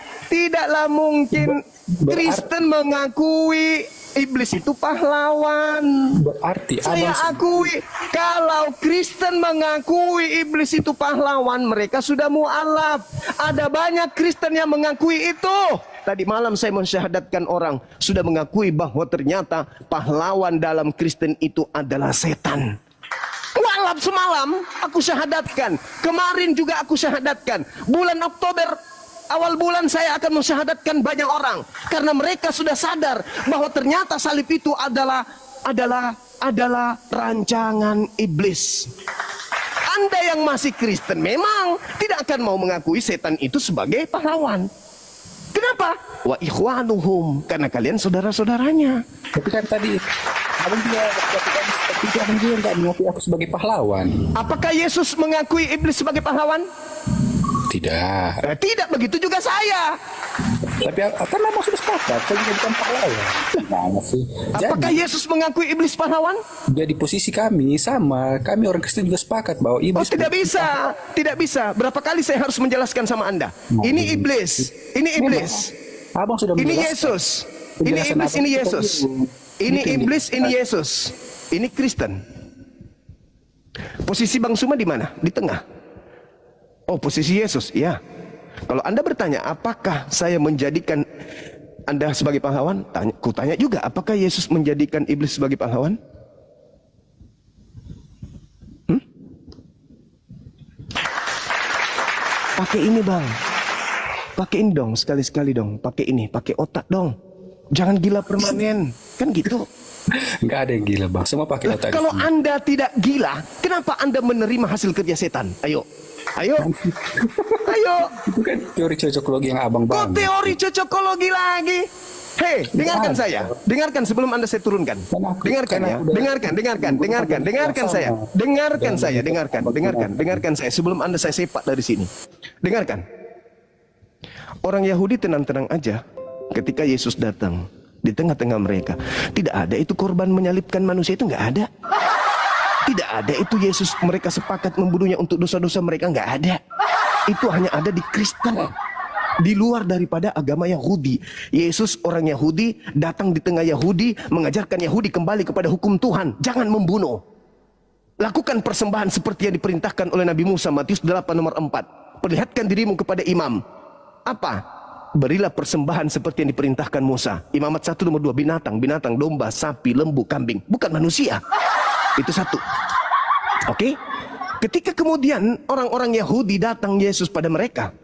Kristen mengakui iblis itu pahlawan. Berarti saya akui kalau Kristen mengakui iblis itu pahlawan, mereka sudah mu'alaf. Ada banyak Kristen yang mengakui itu. Tadi malam saya mensyahadatkan orang sudah mengakui bahwa ternyata pahlawan dalam Kristen itu adalah setan. Mu'alaf semalam aku syahadatkan. Kemarin juga aku syahadatkan. Bulan Oktober awal bulan saya akan mensyahadatkan banyak orang karena mereka sudah sadar bahwa ternyata salib itu adalah rancangan iblis. Anda yang masih Kristen memang tidak akan mau mengakui setan itu sebagai pahlawan. Kenapa? Wa ikhwanuhum, karena kalian saudara-saudaranya. Tapi kan tadi abang juga nggak mengakui aku sebagai pahlawan. Apakah Yesus mengakui iblis sebagai pahlawan? Tidak. Tidak, begitu juga saya. Tapi kan abang sudah sepakat, saya juga bukan pahlawan. Gimana sih? Apakah Yesus mengakui iblis pahlawan? Jadi posisi kami sama, kami orang Kristen juga sepakat bahwa iblis. Oh, tidak bisa. Berapa kali saya harus menjelaskan sama Anda? Ini iblis, ini iblis. Abang sudah ini menjelaskan. Yesus, ini iblis, ini Yesus. Ini iblis, ini Yesus. Ini Kristen. Posisi Bang Suma di mana? Di tengah. Oh, posisi Yesus, ya. Kalau Anda bertanya, apakah saya menjadikan Anda sebagai pahlawan? Kutanya juga, apakah Yesus menjadikan iblis sebagai pahlawan? Pakai ini Bang. Pakai ini dong, sekali-sekali dong. Pakai ini, pakai otak dong. Jangan gila permanen. Kan gitu. Nggak ada yang gila Bang, semua pakai otak. Kalau Anda tidak gila, kenapa Anda menerima hasil kerja setan? Ayo. Itu kan teori cocokologi yang abang bangun. Kok teori cocokologi lagi? Hei, dengarkan saya. Dengarkan sebelum Anda saya turunkan. Dengarkan ya. Dengarkan saya. Dengarkan saya sebelum Anda saya sepak dari sini. Dengarkan. Orang Yahudi tenang-tenang aja ketika Yesus datang di tengah-tengah mereka. Tidak ada itu korban menyalibkan manusia, itu nggak ada. Tidak ada itu Yesus mereka sepakat membunuhnya untuk dosa-dosa mereka, nggak ada. Itu hanya ada di Kristen, di luar daripada agama Yahudi. Yesus orang Yahudi datang di tengah Yahudi, mengajarkan Yahudi kembali kepada hukum Tuhan. Jangan membunuh. Lakukan persembahan seperti yang diperintahkan oleh Nabi Musa, Matius 8 nomor 4. Perlihatkan dirimu kepada imam. Apa? Berilah persembahan seperti yang diperintahkan Musa. Imamat 1 nomor 2, binatang, domba, sapi, lembu, kambing, bukan manusia. Itu satu. Oke? Ketika kemudian orang-orang Yahudi datang Yesus pada mereka,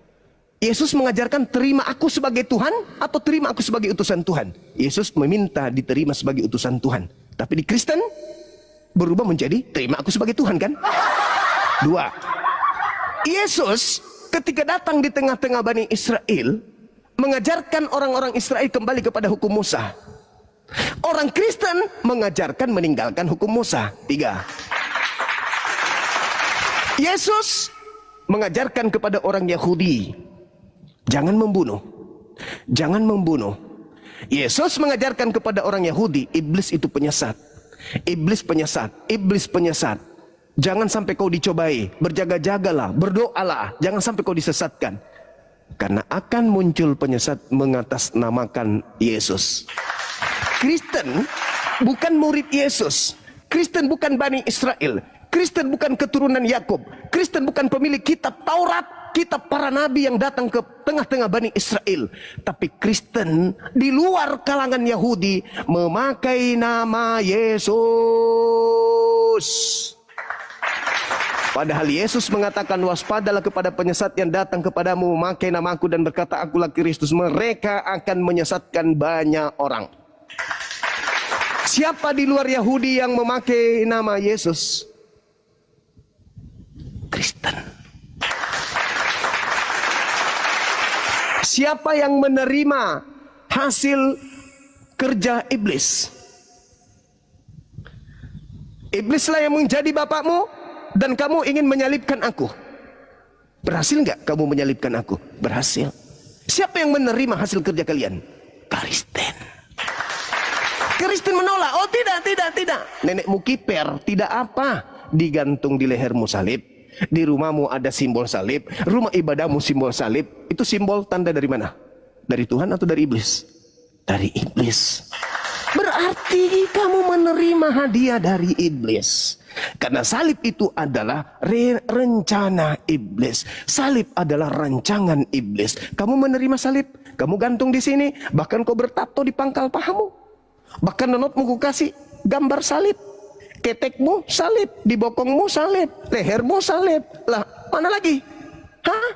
Yesus mengajarkan terima aku sebagai Tuhan atau terima aku sebagai utusan Tuhan. Yesus meminta diterima sebagai utusan Tuhan. Tapi di Kristen berubah menjadi terima aku sebagai Tuhan kan? 2. Yesus ketika datang di tengah-tengah Bani Israel mengajarkan orang-orang Israel kembali kepada hukum Musa. Orang Kristen mengajarkan meninggalkan hukum Musa. 3. Yesus mengajarkan kepada orang Yahudi, jangan membunuh. Jangan membunuh. Yesus mengajarkan kepada orang Yahudi, iblis itu penyesat. Iblis penyesat. Iblis penyesat. Jangan sampai kau dicobai. Berjaga-jagalah, berdoalah. Jangan sampai kau disesatkan. Karena akan muncul penyesat mengatasnamakan Yesus. Kristen bukan murid Yesus. Kristen bukan Bani Israel. Kristen bukan keturunan Yakub. Kristen bukan pemilik kitab Taurat, kitab para nabi yang datang ke tengah-tengah Bani Israel. Tapi Kristen di luar kalangan Yahudi memakai nama Yesus. Padahal Yesus mengatakan, waspadalah kepada penyesat yang datang kepadamu memakai namaku dan berkata akulah Kristus. Mereka akan menyesatkan banyak orang. Siapa di luar Yahudi yang memakai nama Yesus? Kristen. Siapa yang menerima hasil kerja iblis? Iblislah yang menjadi bapakmu dan kamu ingin menyalibkan aku. Berhasil nggak kamu menyalibkan aku? Berhasil. Siapa yang menerima hasil kerja kalian? Kristen. Kristen menolak. Oh tidak. Nenekmu kiper, tidak apa. Digantung di lehermu salib. Di rumahmu ada simbol salib. Rumah ibadahmu simbol salib. Itu simbol tanda dari mana? Dari Tuhan atau dari iblis? Dari iblis. Berarti kamu menerima hadiah dari iblis. Karena salib itu adalah rencana iblis. Salib adalah rancangan iblis. Kamu menerima salib. Kamu gantung di sini. Bahkan kau bertato di pangkal pahamu. Bahkan nenotmu ku kasih gambar salib. Ketekmu salib, di bokongmu salib, lehermu salib. Lah, mana lagi? Hah?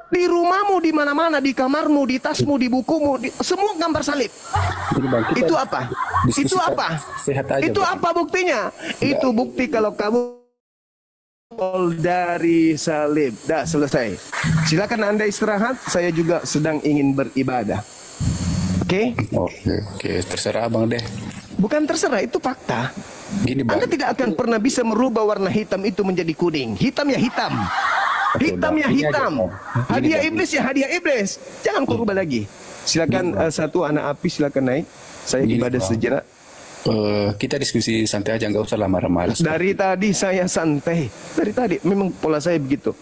Di rumahmu, di mana-mana, di kamarmu, di tasmu, di bukumu, semua gambar salib. Itu apa? Itu apa? Itu apa buktinya? Itu bukti kalau kamu dari salib. Dah selesai. Silakan Anda istirahat. Saya juga sedang ingin beribadah. Oke? Oke, terserah abang deh. Bukan terserah, itu fakta. Gini, Bang. Anda tidak akan pernah bisa merubah warna hitam itu menjadi kuning. Hitam ya hitam. Hitam ya hitam. Hadiah iblis ya hadiah iblis. Jangan kau rubah lagi. Silakan satu anak api silakan naik. Saya ibadah sejenak. Kita diskusi santai aja, nggak usah lama-lama. Dari tadi saya santai. Dari tadi memang pola saya begitu.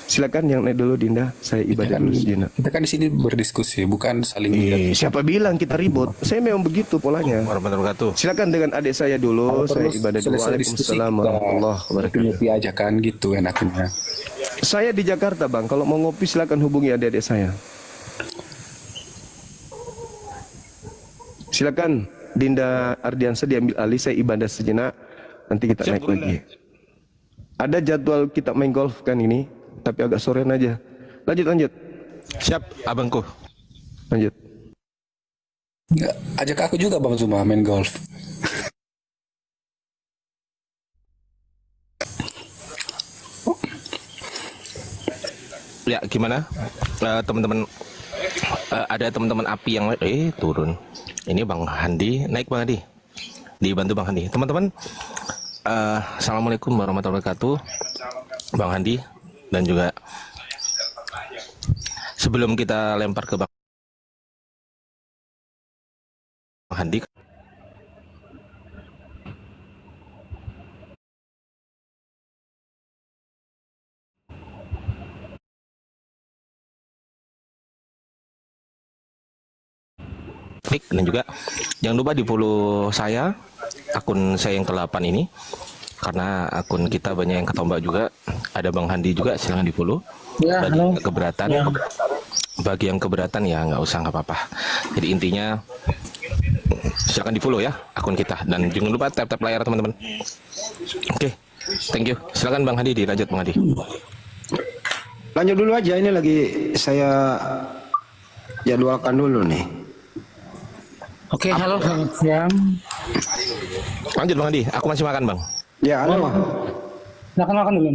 Silakan yang naik dulu Dinda, saya ibadah dulu sejenak. Kita kan di sini berdiskusi, bukan saling siapa bilang kita ribut? Saya memang begitu polanya. Silakan dengan adik saya dulu, saya ibadah dulu. Waalaikumsalam warahmatullahi wabarakatuh. Ngopi aja kan gitu enaknya. Saya di Jakarta Bang, kalau mau ngopi silakan hubungi adik-adik saya. Silakan Dinda Ardiansa diambil alih, saya ibadah sejenak. Nanti kita naik lagi. Ada jadwal kita main golf kan ini, tapi agak sorean aja. Lanjut. Siap, abangku. Lanjut. Ajak aku juga Bang Zuma main golf. Ya, gimana? Teman-teman, ada teman-teman api yang turun. Ini Bang Handi, naik Bang Handi. Dibantu Bang Handi. Teman-teman, assalamualaikum warahmatullahi wabarakatuh. Bang Handi dan juga sebelum kita lempar ke Bang Handi, dan juga jangan lupa di follow saya, akun saya yang ke-8 ini, karena akun kita banyak yang ketombak juga. Ada Bang Handi juga, silahkan di follow. Ya, bagi halo. yang keberatan, bagi yang keberatan ya nggak usah, nggak apa-apa. Jadi intinya silahkan di follow ya akun kita, dan jangan lupa tap layar teman-teman. Oke, thank you. Silakan Bang Handi, dilanjut Bang Handi. Lanjut dulu aja, ini lagi saya jadwalkan dulu nih. Oke, halo, selamat siang. Lanjut Bang Andi, aku masih makan Bang. Ya, halo. Makan dulu.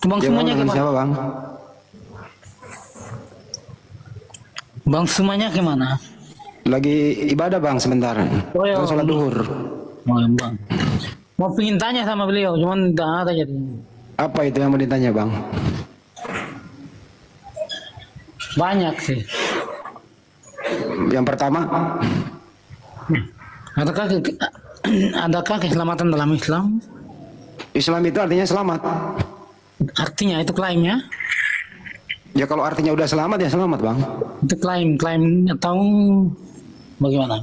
Bang Ya, semuanya dengan gimana? siapa, Bang? Bang semuanya gimana? Lagi ibadah, Bang, sebentar. Oh, ya. Mau sholat duhur. Bang. Mau pingin tanya sama beliau, cuman tidak ada jadi. Apa itu yang mau ditanya, Bang? Banyak sih. Yang pertama, Adakah keselamatan dalam Islam? Islam itu artinya selamat. Artinya itu klaimnya? Ya kalau artinya udah selamat ya selamat, Bang. Itu klaim atau bagaimana?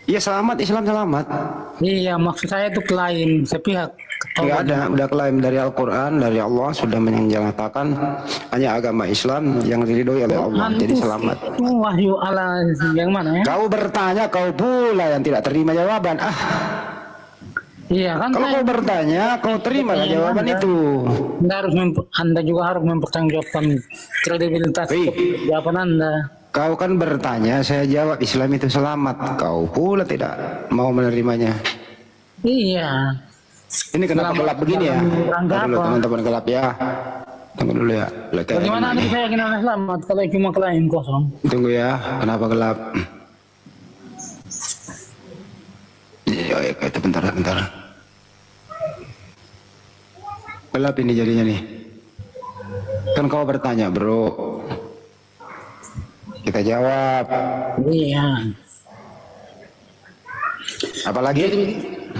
Ya selamat, Islam selamat. Iya, maksud saya itu klaim sepihak. Enggak ada, udah klaim dari Al-Quran, dari Allah sudah menyatakan hanya agama Islam yang diridhoi oleh Allah. Jadi selamat. Itu wahyu Allah yang mana ya? Kau bertanya, kau pula yang tidak terima jawaban. Iya kan? Kalau kau bertanya, kau terimalah jawaban itu. Anda juga harus mempertanggungjawabkan kredibilitas jawaban Anda. Kau kan bertanya, saya jawab Islam itu selamat. Kau pula tidak mau menerimanya. Iya. Ini kenapa gelap begini ya? Tunggu dulu teman-teman, gelap ya. Tunggu dulu ya. Bagaimana Anda bisa yakin Anda selamat kalau cuma klaim kosong? Tunggu ya, kenapa gelap? Ya, itu bentar. Gelap ini jadinya nih. Kan kau bertanya, bro. Kita jawab. Iya. Apalagi?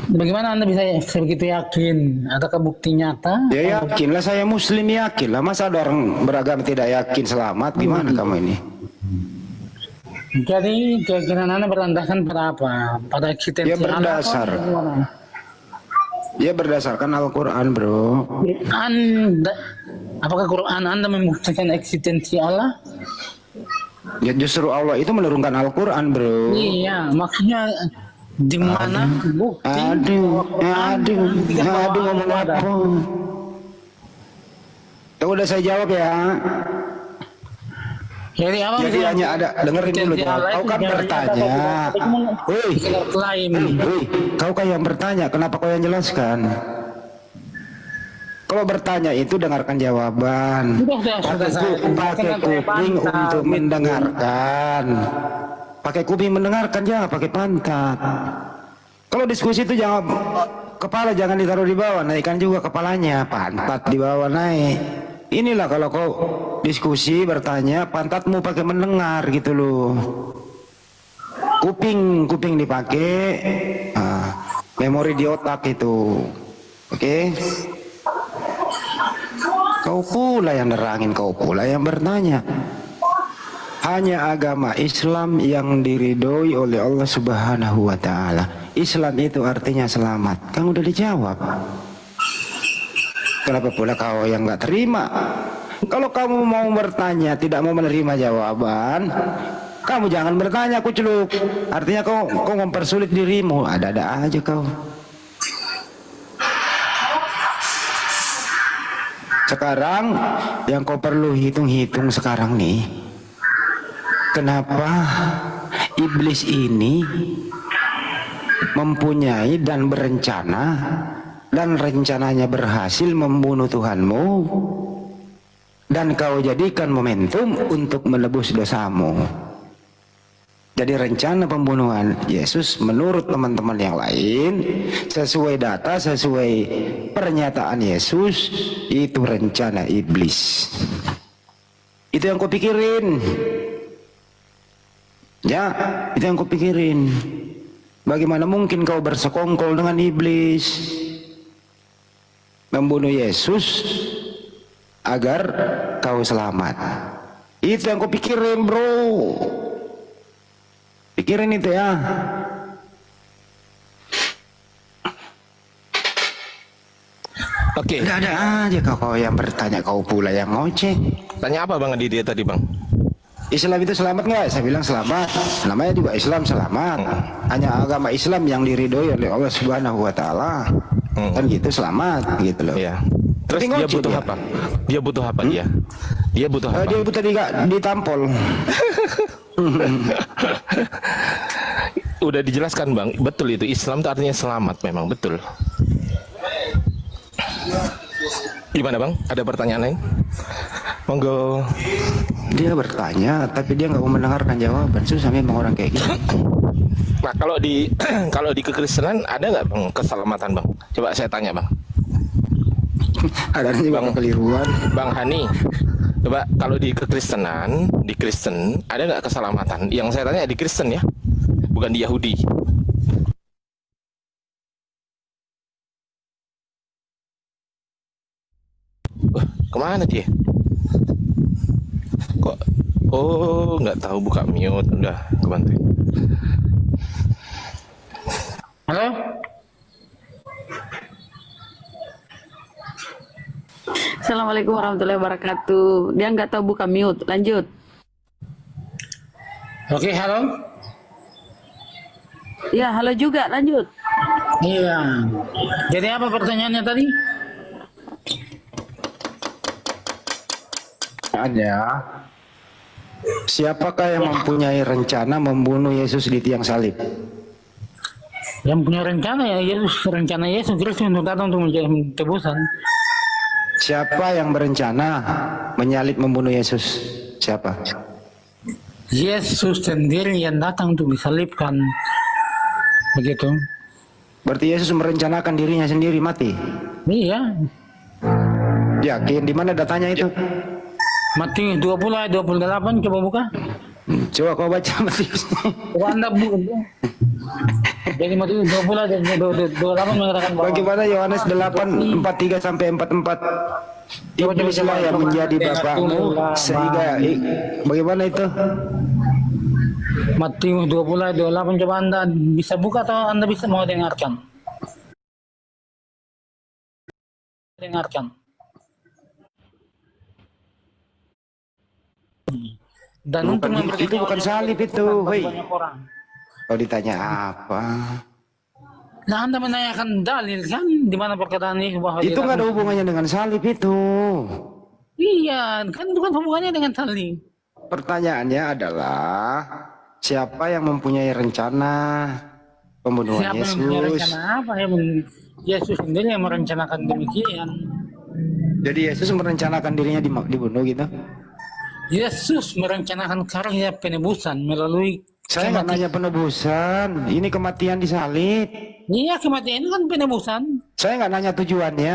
Bagaimana Anda bisa begitu yakin? Adakah bukti nyata? Ya yakinlah, saya muslim yakinlah. Masa ada orang beragama tidak yakin selamat? Gimana kamu ini? Jadi keyakinan Anda berlandaskan pada apa? Pada eksistensi Ya berdasar. Ya berdasarkan Al-Quran, bro. Apakah Quran Anda membuktikan eksistensi Allah? Ya justru Allah itu menurunkan Al-Quran, bro. Iya, maksudnya di mana bukti? Aduh, ngomong apa? Tuh udah saya jawab ya. Jadi apa? Jadi hanya ada, dengerin dulu ya. Kau kan bertanya. Kau kan yang bertanya, kenapa kau yang jelaskan? Kalau bertanya itu dengarkan jawaban. Pakai kuping untuk mendengarkan. Pakai kuping mendengarkan, jangan pakai pantat. Kalau diskusi itu jangan kepala jangan ditaruh di bawah, naikkan juga kepalanya, pantat di bawah naik. Inilah kalau kau diskusi bertanya, pantatmu pakai mendengar gitu loh. Kuping dipakai, memori di otak itu, oke? Kau pula yang nerangin, kau pula yang bertanya. Hanya agama Islam yang diridhoi oleh Allah Subhanahu wa Ta'ala. Islam itu artinya selamat. Kan udah dijawab. Kenapa pula kau yang nggak terima? Kalau kamu mau bertanya tidak mau menerima jawaban, kamu jangan bertanya kuceluk. Artinya kau mempersulit dirimu. Ada-ada aja kau. Sekarang yang kau perlu hitung-hitung sekarang nih, kenapa iblis ini mempunyai dan berencana dan rencananya berhasil membunuh Tuhanmu dan kau jadikan momentum untuk menebus dosamu. Jadi rencana pembunuhan Yesus menurut teman-teman yang lain, sesuai data, sesuai pernyataan Yesus, itu rencana iblis. Itu yang kau pikirin. Ya, itu yang kau pikirin. Bagaimana mungkin kau bersekongkol dengan iblis? Membunuh Yesus agar kau selamat. Itu yang kau pikirin, bro. Pikirin itu ya. Oke. Nggak ada aja kau yang bertanya, kau pula yang ngoceh. Tanya apa Bang Adi dia tadi Bang? Islam itu selamat nggak? Saya bilang selamat. Namanya juga Islam selamat. Hanya agama Islam yang diridhoi oleh Allah Subhanahu wa Ta'ala. Kan gitu selamat gitu loh. Iya. Terus dia butuh apa? Dia butuh apa dia? Dia butuh apa? Dia butuh ditampol. Udah dijelaskan Bang, betul itu. Islam itu artinya selamat, memang betul. Gimana Bang? Ada pertanyaan lain? Monggo. Dia bertanya, tapi dia nggak mau mendengarkan jawaban. Susah memang orang kayak gitu. Nah kalau di kalau di kekristenan ada nggak Bang keselamatan Bang? Coba saya tanya Bang. Ada juga Bang. kekeliruan. Bang Hani, coba kalau di kekristenan, di Kristen ada nggak keselamatan? Yang saya tanya di Kristen ya, bukan di Yahudi. Wah, kemana dia? Kok? Oh, nggak tahu buka mute. Udah, kebantuin. Halo? Assalamualaikum warahmatullahi wabarakatuh. Dia nggak tahu buka mute. Lanjut. Oke, halo? Ya, halo juga. Lanjut. Iya. Jadi apa pertanyaannya tadi? Ada. Siapakah yang mempunyai rencana membunuh Yesus di tiang salib? Yang punya rencana ya Yesus, rencana Yesus Kristus untuk datang untuk menjadi tebusan. Siapa yang berencana menyalib membunuh Yesus? Siapa? Yesus sendiri yang datang untuk disalibkan. Begitu. Berarti Yesus merencanakan dirinya sendiri mati. Iya. Yakin? Di mana datanya itu? Matius 20 ayat 28, coba buka. Coba kau baca Matius. Coba Anda buka. Jadi Matius 20 ayat 28 mengatakan bahwa Bagaimana Yohanes 8:43 sampai 44? Iblislah yang menjadi bapakmu sehingga bagaimana itu? Matius 20 ayat 28, coba Anda bisa buka atau Anda bisa mau dengarkan? Dengarkan. Dan untuk Bukan, itu bukan salib itu, hei. banyak orang. Kau ditanya apa? Nah, Anda menanyakan dalil kan di mana perkataan ini bahwa Itu dia nggak ada datang- hubungannya dengan salib itu. Iya, kan bukan hubungannya dengan dalil. Pertanyaannya adalah siapa yang mempunyai rencana pembunuhan Siapa yang punya Yesus? rencana apa ya? Yesus sendiri yang merencanakan demikian. Jadi Yesus merencanakan dirinya dibunuh gitu? Yesus merencanakan karya penebusan melalui Saya nggak nanya penebusan, ini kematian disalib. Iya, kematian itu kan penebusan. Saya nggak nanya tujuannya,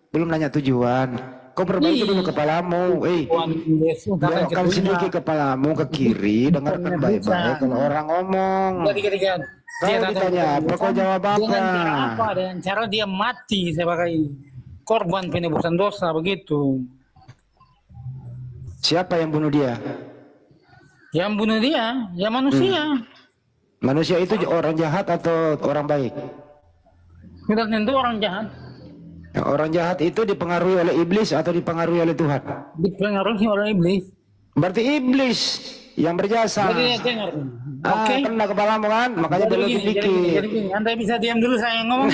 belum nanya tujuan. Kau perbaiki dulu kepalamu, Tuhan Yesus datang ke belokkan dunia. sedikit kepalamu ke kiri, dengarkan baik-baik kalau orang ngomong. Jadi ketika dia Kalau datang ditanya ke apa, dunia, kau jawab dengan cara apa? apa? Dengan cara dia mati sebagai korban penebusan dosa begitu. Siapa yang bunuh dia? Yang bunuh dia, ya manusia. Manusia itu orang jahat atau orang baik? Tidak tentu orang jahat. Orang jahat itu dipengaruhi oleh iblis atau dipengaruhi oleh Tuhan? Dipengaruhi oleh iblis. Berarti iblis yang berjasa. Jadi dengar. Oke. Kena kepalamu kan, makanya Jadi belokin begini, jadi dikit. begini. Anda bisa diam dulu saya yang ngomong.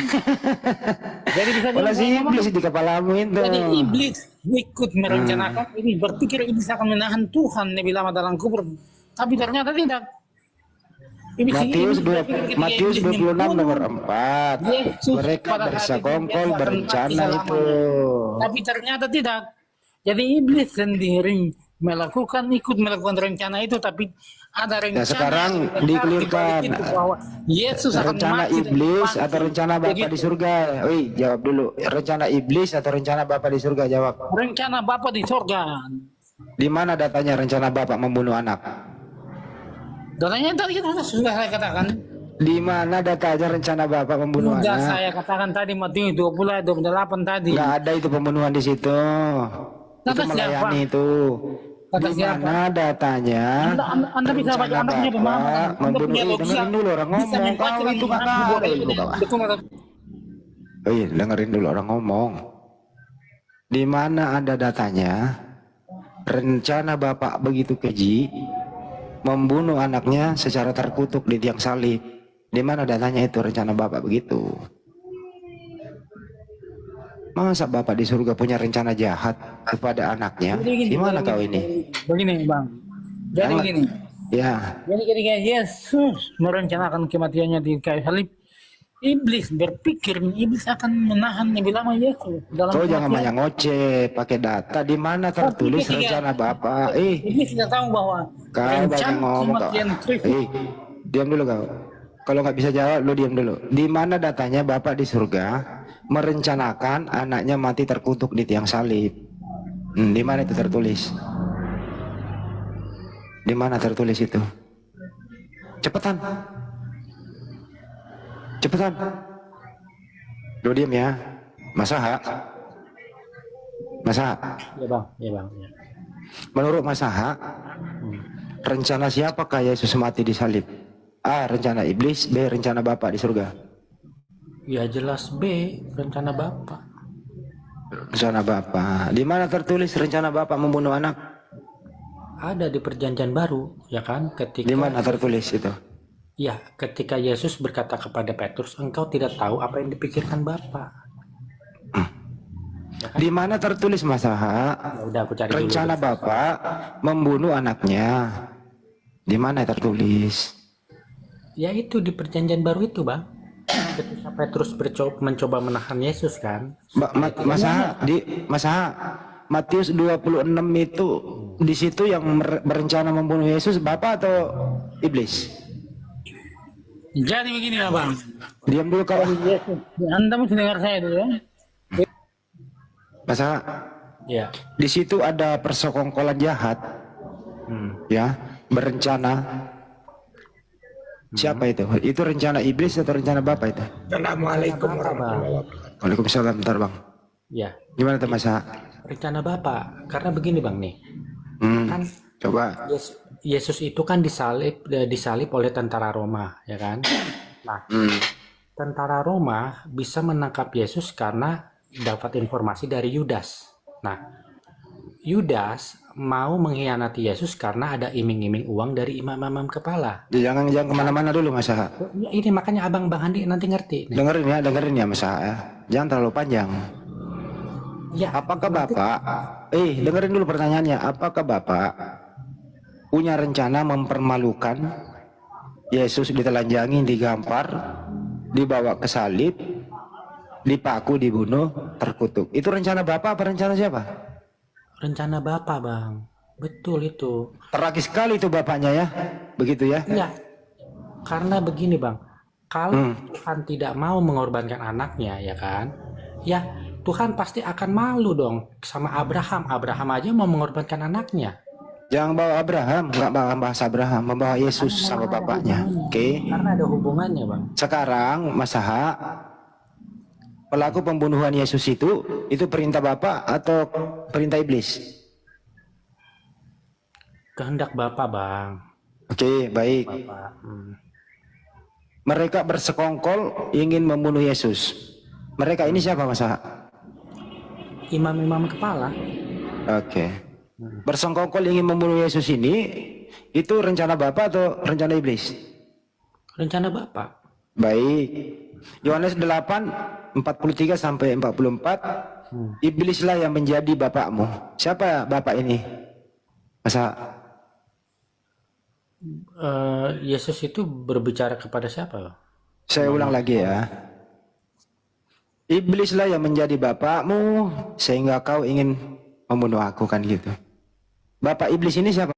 Jadi bisa diam Oleh si saya ngomong. iblis di kepalamu itu. Jadi iblis ikut merencanakan ini, berpikir iblis akan menahan Tuhan lebih lama dalam kubur, tapi ternyata tidak. Matius berpikir ketika Matius iblis 26 membunuh nomor 4. Yesus Mereka pada saat itu bersekongkol dia akan berencana mati selamanya. itu. Tapi ternyata tidak. Jadi iblis sendiri ikut melakukan rencana itu, tapi ada rencana. sekarang yang besar dikelirkan. di balik itu bahwa Yesus akan Rencana mati dan iblis dipanggil. atau rencana Bapa Begitu. di surga? Wih, jawab dulu. Rencana iblis atau rencana Bapa di surga? Jawab. Rencana Bapa di surga. Di mana datanya rencana Bapa membunuh anak? Datanya tadi kita sudah saya katakan. Di mana datanya rencana Bapa membunuh Sudah anak? saya katakan tadi Matius 20 ayat 28 tadi. Nggak ada itu pembunuhan di situ. Kata Itu melayani siapa? itu. Kata Di siapa? mana datanya? Anda bisa baca, rencana Anda punya Bapa pemahaman, Anda membunuh. punya logika. Dengerin dulu orang Bisa ngomong. membaca Kau dan itu nggak memahami tahu bahwa itu kau. betul atau Oh iya, dengerin dulu orang ngomong. Di mana ada datanya? Rencana Bapak begitu keji, membunuh anaknya secara terkutuk di tiang salib. Di mana datanya itu rencana Bapak begitu? Masa Bapak di surga punya rencana jahat kepada anaknya? Di mana kau ini? Begini Bang. Jadi Jangan. begini. Ya. Jadi ketika Yesus merencanakan kematiannya di kayu salib, iblis berpikir iblis akan menahan lebih lama Yesus dalam Kau jangan kematian. banyak ngoceh, pakai data. Di mana Tapi tertulis ketika rencana Bapak? iblis tidak tahu bahwa Kau banyak rencana ngomong kau. kematian Kristus. Diam dulu kau. Kalau nggak bisa jawab, lu diam dulu. Di mana datanya Bapak di surga merencanakan anaknya mati terkutuk di tiang salib? Di mana itu tertulis? Di mana tertulis itu? Cepetan, cepetan. Lu diam ya, Mas Aha. Mas Aha. Ya bang, ya bang. Ya. Menurut Mas Aha, rencana siapakah Yesus mati di salib? A. Rencana iblis. B. Rencana Bapak di surga. Ya jelas B, rencana Bapak. Rencana Bapak. Di mana tertulis rencana Bapak membunuh anak? Ada di perjanjian baru, ya kan? Ketika Di mana tertulis itu? ya, ketika Yesus berkata kepada Petrus, engkau tidak tahu apa yang dipikirkan Bapak. Di mana tertulis Mas Aha? Ya udah aku cari Rencana dulu. Bapak membunuh anaknya. Di mana tertulis? Ya itu di perjanjian baru itu, Bang. Ketika Petrus mencoba menahan Yesus kan. Mas Aha, Mas Aha, Matius 26 itu di situ yang berencana membunuh Yesus Bapak atau iblis? Jadi begini ya, Bang. Diam dulu kau. Yesus. Anda mesti dengar saya dulu ya. Mas Aha, Ya. di situ ada persekongkolan jahat. Ya, berencana. Siapa itu? Itu rencana iblis atau rencana Bapak itu? Assalamualaikum warahmatullahi wabarakatuh. Waalaikumsalam, bentar Bang. Ya. Gimana tuh Mas Aha? Rencana Bapak. Karena begini, Bang nih. Kan Coba. Yesus itu kan disalib oleh tentara Roma, ya kan? Nah, tentara Roma bisa menangkap Yesus karena dapat informasi dari Yudas. Nah, Yudas mau mengkhianati Yesus karena ada iming-iming uang dari imam-imam kepala. Jangan kemana-mana dulu Mas Aha. Ya, ini makanya Bang Handi nanti ngerti. Nih. Dengerin ya Mas Aha. Ya. Jangan terlalu panjang. Ya, Apakah Bapak, dengerin dulu pertanyaannya. Apakah Bapak punya rencana mempermalukan Yesus ditelanjangi, digampar, dibawa ke salib, dipaku, dibunuh, terkutuk? Itu rencana Bapak apa rencana siapa? rencana Bapak, Bang. Betul itu. Tragis sekali itu Bapaknya ya. Begitu ya. Iya. Karena begini, Bang. Kalau Tuhan tidak mau mengorbankan anaknya, ya kan? Ya, Tuhan pasti akan malu dong sama Abraham. Abraham aja mau mengorbankan anaknya. Jangan bawa Abraham, nggak bahas Abraham, membawa Yesus sama bapaknya. Oke. Karena ada hubungannya, Bang. Sekarang Mas Aha, pelaku pembunuhan Yesus itu perintah Bapak atau perintah iblis? Kehendak Bapak, Bang. Oke, baik. Bapak. Mereka bersekongkol ingin membunuh Yesus. Mereka ini siapa Mas Aha? Imam-imam kepala. Oke. Bersekongkol ingin membunuh Yesus ini, itu rencana Bapak atau rencana iblis? Rencana Bapak. Baik. Yohanes 8, 43 sampai 44. Iblislah yang menjadi bapakmu. Siapa bapak ini? Masa Yesus itu berbicara kepada siapa? saya ulang lagi ya. Iblislah yang menjadi bapakmu sehingga kau ingin membunuh aku, kan gitu. Bapak iblis ini siapa?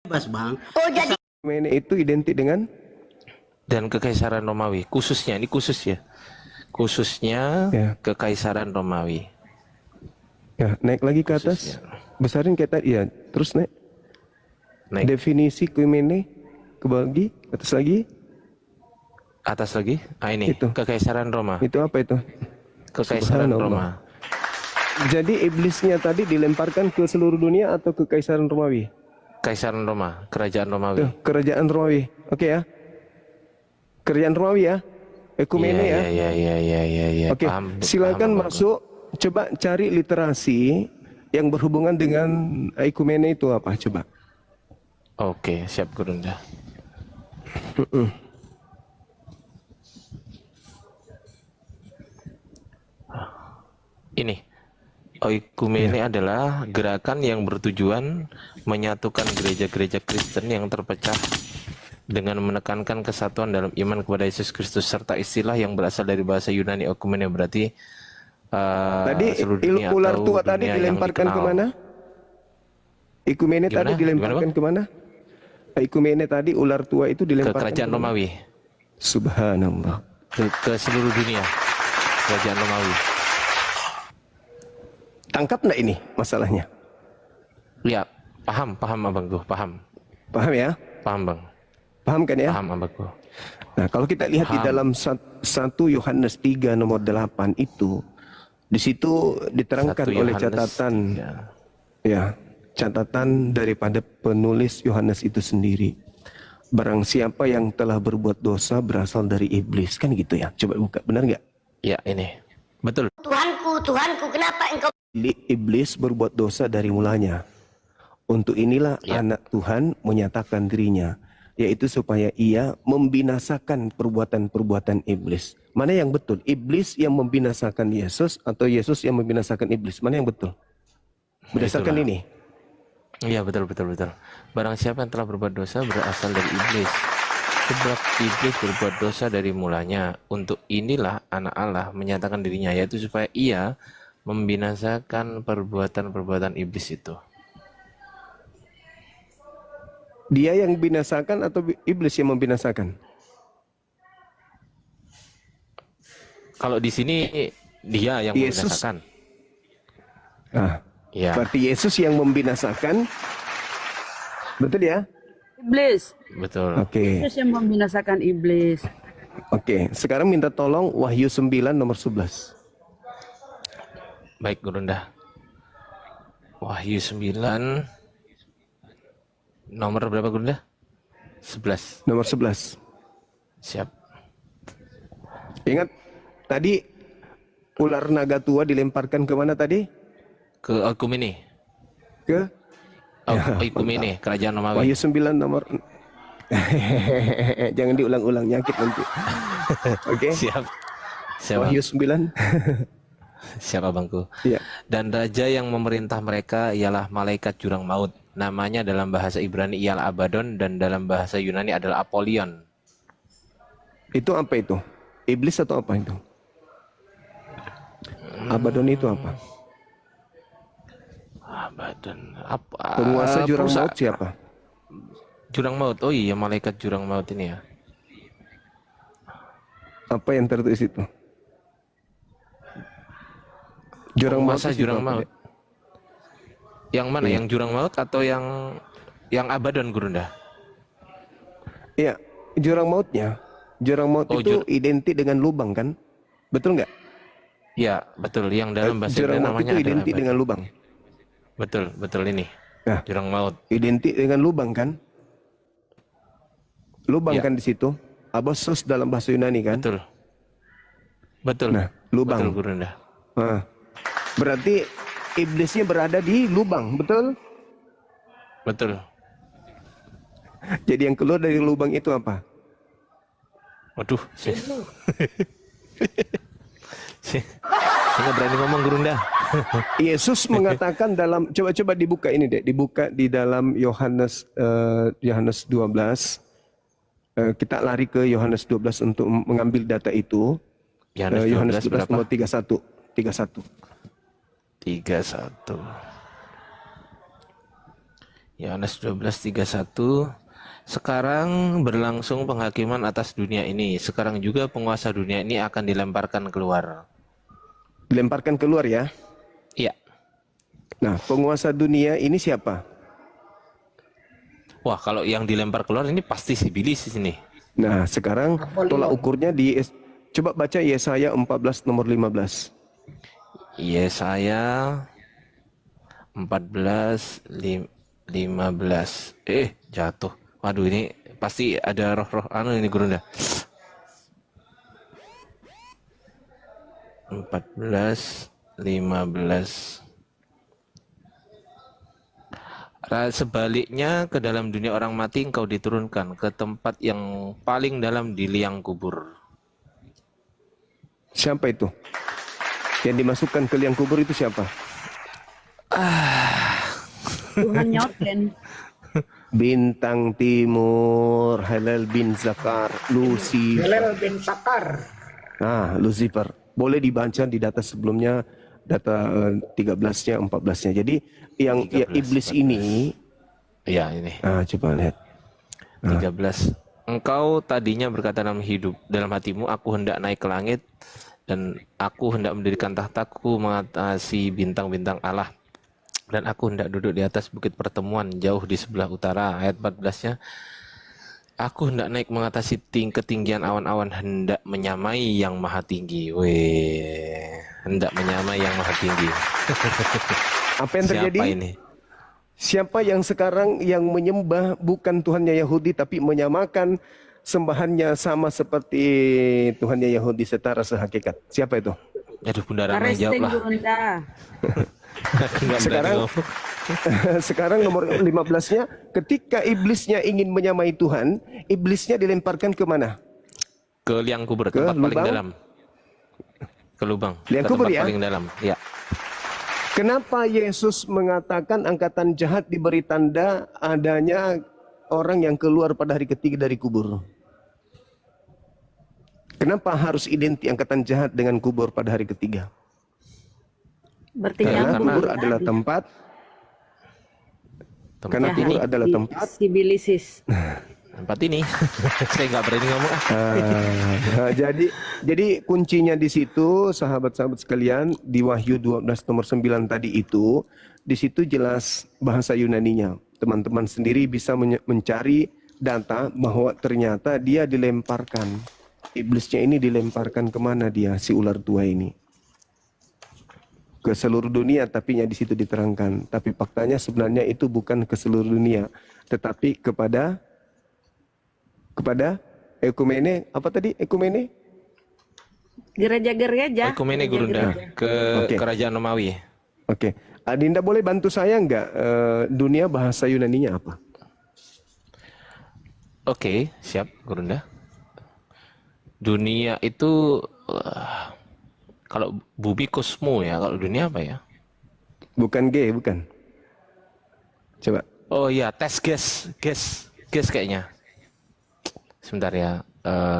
bebas bang. Ekumene itu identik dengan Dan kekaisaran Romawi, khususnya ini khusus ya. Khususnya Ya. kekaisaran Romawi. ya, naik lagi ke atas. Besarin kayak tadi ya, terus naik. Naik Definisi ekumene kebagi atas lagi. atas lagi. Ah ini Itu. kekaisaran Roma. Itu apa itu? Kekaisaran Subhanallah. Roma. Jadi iblisnya tadi dilemparkan ke seluruh dunia atau ke kekaisaran Romawi? Kaisaran Roma, kerajaan Romawi. Tuh, kerajaan Romawi. Oke ya. Kerajaan Romawi ya. Ekumene ya. Iya. Oke, Paham, silakan paham, masuk. Coba cari literasi yang berhubungan dengan ekumene itu apa? Coba. Oke, siap Gurunda. Ini Oikumene adalah gerakan yang bertujuan menyatukan gereja-gereja Kristen yang terpecah dengan menekankan kesatuan dalam iman kepada Yesus Kristus, serta istilah yang berasal dari bahasa Yunani oikumene berarti Tadi seluruh dunia ular atau tua tadi dunia yang dilemparkan dikenal. kemana? Ekumene tadi Gimana? dilemparkan kemana? Ekumene tadi ular tua itu Ke dilemparkan kerajaan kemana? Romawi, Subhanallah. ke seluruh dunia, kerajaan Romawi. Tangkap nggak ini masalahnya? Ya, paham abangku, paham Paham ya? bang, Paham kan ya? paham abangku. Nah, kalau kita lihat di dalam 1 Yohanes 3 nomor 8 itu, di situ diterangkan 1 oleh Yohanes catatan, 3. ya, catatan daripada penulis Yohanes itu sendiri. Barang siapa yang telah berbuat dosa berasal dari iblis, kan gitu ya? Coba buka, benar nggak? Ya, ini betul. Tuhanku, kenapa engkau Iblis berbuat dosa dari mulanya. Untuk inilah Ya. anak Tuhan menyatakan dirinya, yaitu supaya ia membinasakan perbuatan-perbuatan iblis. Mana yang betul? Iblis yang membinasakan Yesus atau Yesus yang membinasakan iblis? Mana yang betul? Berdasarkan Itulah. ini. Iya, betul. Barang siapa yang telah berbuat dosa berasal dari iblis. Sebab iblis berbuat dosa dari mulanya. Untuk inilah anak Allah menyatakan dirinya, yaitu supaya ia membinasakan perbuatan-perbuatan iblis itu. Dia yang binasakan atau iblis yang membinasakan? Kalau di sini dia yang Yesus. membinasakan. Ah, Ya, berarti Yesus yang membinasakan. Betul ya? Iblis. betul. Oke. Yesus yang membinasakan iblis. Oke, sekarang minta tolong Wahyu 9 nomor 11. Baik, Gurunda. Wahyu 9 nomor berapa, Gurunda? 11. Nomor 11. Siap. Ingat tadi ular naga tua dilemparkan kemana tadi? Ke Oikumene. Ke Oikumene, kerajaan Romawi. Wahyu 9 nomor jangan diulang-ulang, nyakit nanti. Oke. Siap. Siap. Wahyu 9. Siapa bangku? Iya. Dan raja yang memerintah mereka ialah malaikat jurang maut. Namanya dalam bahasa Ibrani ialah Abaddon dan dalam bahasa Yunani adalah Apollyon. Itu apa itu? Iblis atau apa itu? Abaddon itu apa? Abaddon. Penguasa jurang maut siapa? Jurang maut. Oh iya, malaikat jurang maut ini ya. Apa yang tertulis itu? Jurang maut. Penguasa itu jurang apa, maut. Dek? Yang mana? Iya. Yang jurang maut atau yang Abaddon, Gurunda? Iya, jurang mautnya. Jurang maut Oh, itu identik dengan lubang kan? Betul nggak? Ya, betul. Yang dalam bahasa Jurang Ibrani maut namanya itu adalah identik dengan lubang. Betul ini. Nah, Jurang maut. identik dengan lubang kan? Lubang Ya. kan di situ. Abassos dalam bahasa Yunani kan? Betul. Nah, lubang. Betul, Gurunda. Nah, berarti iblisnya berada di lubang, betul? Betul. Jadi yang keluar dari lubang itu apa? Waduh. Saya nggak berani ngomong, Gurunda. Yesus mengatakan dalam, coba dibuka ini deh, dibuka di dalam Yohanes 12. Kita lari ke Yohanes 12 untuk mengambil data itu. Yohanes 12 nomor 31. 31. Yohanes 12:31. Sekarang berlangsung penghakiman atas dunia ini. Sekarang juga penguasa dunia ini akan dilemparkan keluar. Dilemparkan keluar ya. Iya. Nah, penguasa dunia ini siapa? Wah, kalau yang dilempar keluar ini pasti si iblis di sini. Nah, sekarang tolak ukurnya coba baca Yesaya 14 nomor 15. Yesaya 14:15. Jatuh. Waduh, ini pasti ada roh-roh ini Gurunda. 14:15. Sebaliknya ke dalam dunia orang mati engkau diturunkan ke tempat yang paling dalam di liang kubur. Siapa itu? Yang dimasukkan ke liang kubur itu siapa? Tuhan nyoten. Bintang Timur, Halal bin Zakar, Halal bin Zakar. Lucifer. Boleh dibaca di data sebelumnya, data 13-nya, 14-nya. Jadi yang iblis ini, ya ini. Coba lihat. 13. Engkau tadinya berkata dalam hatimu, aku hendak naik ke langit dan aku hendak mendirikan tahtaku mengatasi bintang-bintang Allah. Dan aku hendak duduk di atas bukit pertemuan jauh di sebelah utara. Ayat 14-nya, aku hendak naik mengatasi ketinggian awan-awan, hendak menyamai yang maha tinggi. Hendak menyamai yang maha tinggi. Apa yang terjadi? Siapa ini? Siapa yang sekarang yang menyembah bukan Tuhannya Yahudi tapi menyamakan sembahannya sama seperti Tuhannya Yahudi setara sehakikat? Siapa itu? Aduh, Bunda Rama jawab lah. Sekarang nomor 15-nya, ketika iblisnya ingin menyamai Tuhan, iblisnya dilemparkan ke mana? Ke liang kubur, tempat paling dalam. Ke lubang. Liang kubur ya? Paling dalam. Ya. Kenapa Yesus mengatakan angkatan jahat diberi tanda adanya orang yang keluar pada hari ketiga dari kubur? Kenapa harus identik angkatan jahat dengan kubur pada hari ketiga? Karena kubur adalah tempat. Karena kubur adalah tempat sibilisis. Tempat ini. Saya nggak berani ngomong. Jadi kuncinya di situ, sahabat-sahabat sekalian, di Wahyu 12 nomor 9 tadi itu, di situ jelas bahasa Yunaninya. Teman-teman sendiri bisa mencari data bahwa ternyata dia dilemparkan. Iblisnya ini dilemparkan kemana dia, si ular tua ini? Ke seluruh dunia, tapi di situ diterangkan. Tapi faktanya sebenarnya itu bukan ke seluruh dunia, tetapi kepada ekumene, apa tadi ekumene? Gereja-gereja. Ekumene Gurunda, ke kerajaan Romawi. Oke. Adinda boleh bantu saya nggak? Dunia bahasa Yunaninya apa? Oke, siap Gurunda. Dunia itu kalau bumi kosmo ya, kalau dunia apa ya? Bukan G, bukan. Coba. Oh iya, tes gas kayaknya. Sebentar ya,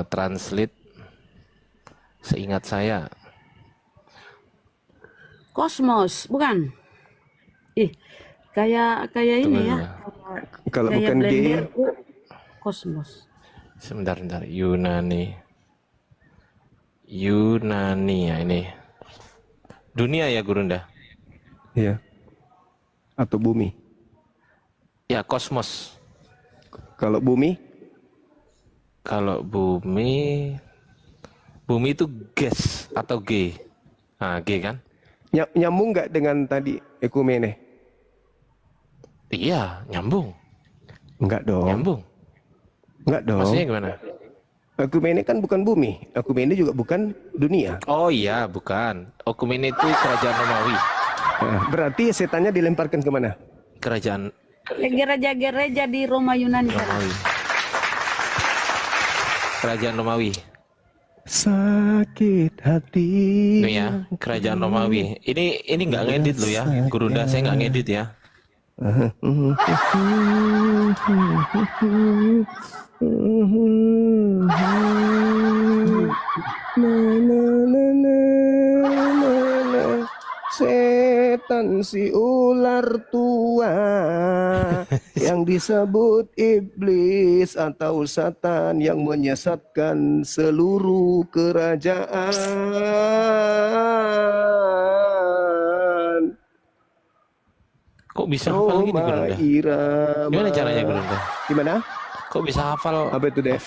translate. Seingat saya. Kosmos, bukan? Kayak ini ya. Kalau kayak bukan G, kosmos. Sebentar, Yunani ya ini. Dunia ya Gurunda? Iya. Atau bumi? Ya, kosmos. Kalau bumi? Kalau bumi itu gas atau G. Nah, G kan? Nyambung nggak dengan tadi ekumene? Iya, nyambung. Enggak dong. Nyambung. Enggak dong. Maksudnya gimana? Ekumene kan bukan bumi. Ekumene juga bukan dunia. Oh iya, bukan. Ekumene itu kerajaan Romawi. Berarti setannya dilemparkan kemana? Kerajaan Gereja-gereja di Roma Yunani. Romawi. Kerajaan Romawi. Sakit hati. Ini ya, kerajaan Romawi. Ini nggak ngedit lo ya, Gurunda. Saya nggak ngedit ya. Setan si ular tua yang disebut iblis atau setan yang menyesatkan seluruh kerajaan. Kok bisa hafal gini Gurunda? Irama. Gimana caranya Gurunda? Gimana? Kok bisa hafal? Apa itu deh?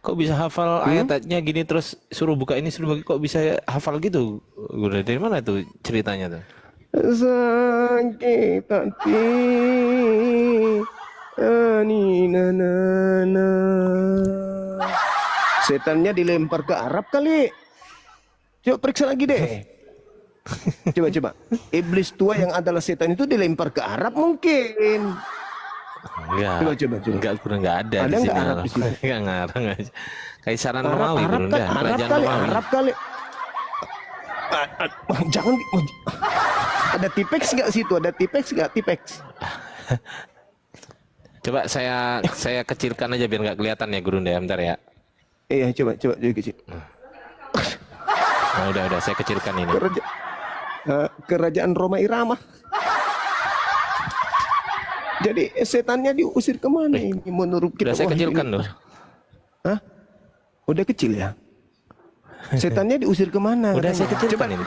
Kok bisa hafal ayatnya gini terus suruh buka ini suruh buka, kok bisa hafal gitu? Gurunda dari mana tuh ceritanya tuh? Sakit hati aninana. Setannya dilempar ke Arab kali. Coba periksa lagi deh. Coba. Iblis tua yang adalah setan itu dilempar ke Arab mungkin. Enggak. Coba. Enggak ada di sini. Arab di sini? Enggak ngarang aja. Kaisaran Romawi Gurunda, kerajaan kali, Romawi. Arab kali. Jangan ada tipex nggak situ? Ada tipex nggak? Tipex. Coba saya kecilkan aja biar nggak kelihatan ya Gurunda, bentar ya. Iya, coba jadi kecil. Nah, udah saya kecilkan ini. Kerajaan Roma Irama. Jadi setannya diusir kemana ini menurut kita? Udah saya kecilkan loh. Hah? Udah kecil ya? Setannya diusir kemana? Udah saya kecilkan ini.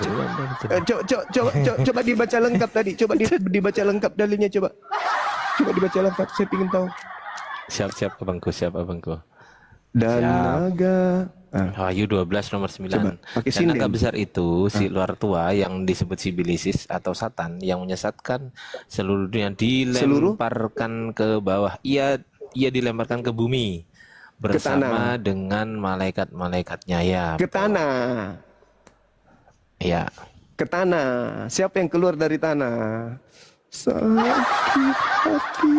Coba dibaca lengkap tadi. Coba dibaca lengkap dalilnya coba. Coba dibaca lengkap. Saya ingin tahu. Siap abangku. Dan naga. Wahyu 12 nomor 9. Dan naga besar itu si luar tua yang disebut Sibilisis atau Satan yang menyesatkan seluruh dunia dilemparkan ke bawah. Ia dilemparkan ke bumi bersama dengan malaikat-malaikatnya ya. Ke tanah. Ya. Ke tanah. Siapa yang keluar dari tanah? Sakit hati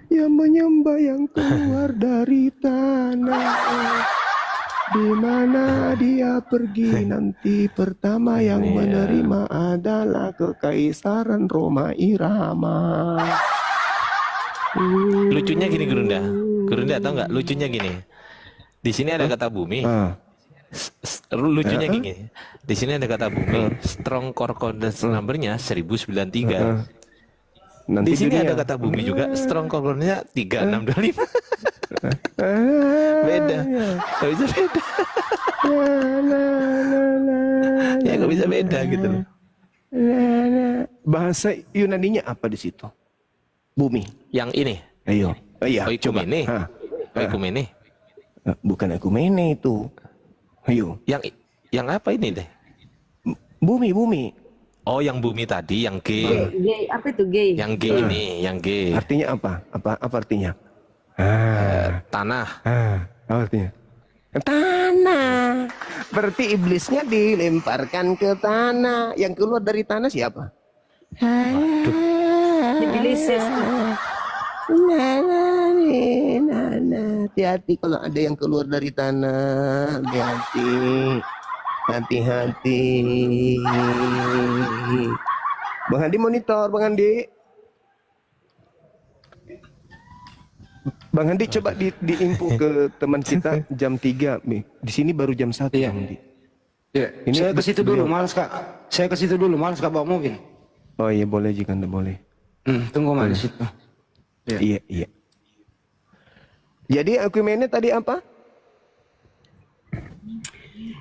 yang menyembah yang keluar dari tanah. Di mana dia pergi nanti pertama yang menerima adalah Kekaisaran Roma Irama. Lucunya gini Gurunda tahu nggak? Lucunya gini. Di sini ada kata bumi. Lucunya gini. Di sini ada kata bumi. Strong Concordance number-nya 1093. Di sini ada kata bumi juga. Strong Concordance-nya 3625. Beda. Nggak bisa beda. Ya nggak bisa beda gitu loh. Bahasa Yunaninya apa di situ? Bumi. Yang ini. Ayo. Iya. Oikumene. Oikumene. Bukan ekumene itu. Ayo. Yang apa ini deh? Bumi. Oh, yang bumi tadi, yang G. G, apa itu G? Yang G ini, yang G. Artinya apa? Apa artinya? Tanah. Apa artinya? Tanah. Berarti iblisnya dilemparkan ke tanah. Yang keluar dari tanah siapa? Iblisis. Hati-hati kalau ada yang keluar dari tanah. Hati-hati. Bang Andi monitor, Bang Andi. Bang Andi coba diinfo ke teman kita jam 3. Di sini baru jam 1. Iya. Bang Andi. Iya. Ini Saya ke situ dulu, malas Kak. Saya ke situ dulu, malas Kak bawa mobil. Oh iya boleh jika Anda boleh. Tunggu Mas di situ. Iya. Jadi Oikumene tadi apa?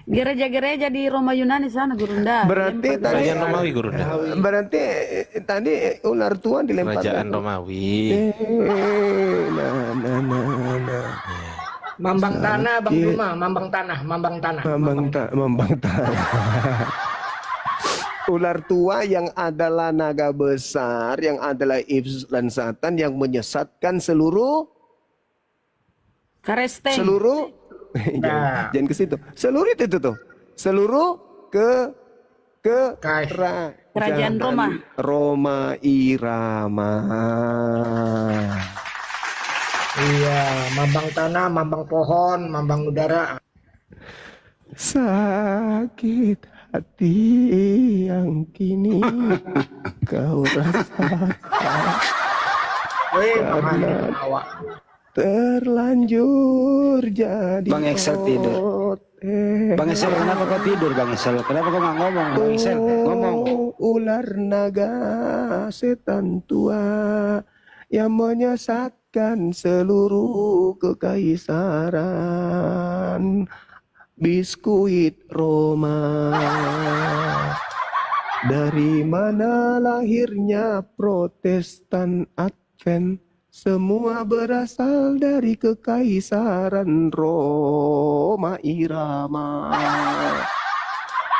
Gereja-gereja di Roma Yunani sana Gurunda. Berarti tadi Kerajaan Romawi Gurunda. Berarti tadi ular tua dilempar. Kerajaan Romawi. Mambang tanah Bang Duma, mambang tanah. Mambang tanah. Ular tua yang adalah naga besar, yang adalah iblis dan Satan yang menyesatkan seluruh jangan ke situ. Seluruh itu tuh. Seluruh kerajaan Roma Irama. Iya, mambang tanah, mambang pohon, mambang udara. Sakit hati yang kini kau rasakan karena terlanjur jadi Bang Excel tidur. Bang Isel, kenapa kau tidur Bang Isel? Kenapa kau nggak ngomong Bang Isel? Ngomong. Ular naga setan tua yang menyesatkan seluruh kekaisaran. Biskuit Roma. Dari mana lahirnya Protestan Advent? Semua berasal dari kekaisaran Roma Irama.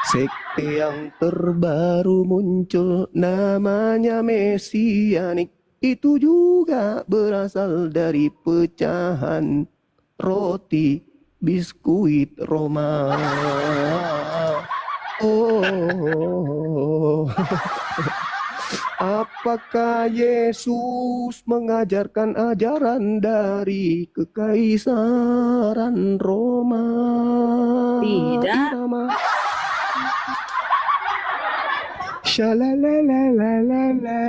Sekte yang terbaru muncul namanya Mesianik. Itu juga berasal dari pecahan roti biskuit Roma. Oh. Apakah Yesus mengajarkan ajaran dari kekaisaran Roma? Tidak. Shalalalalala.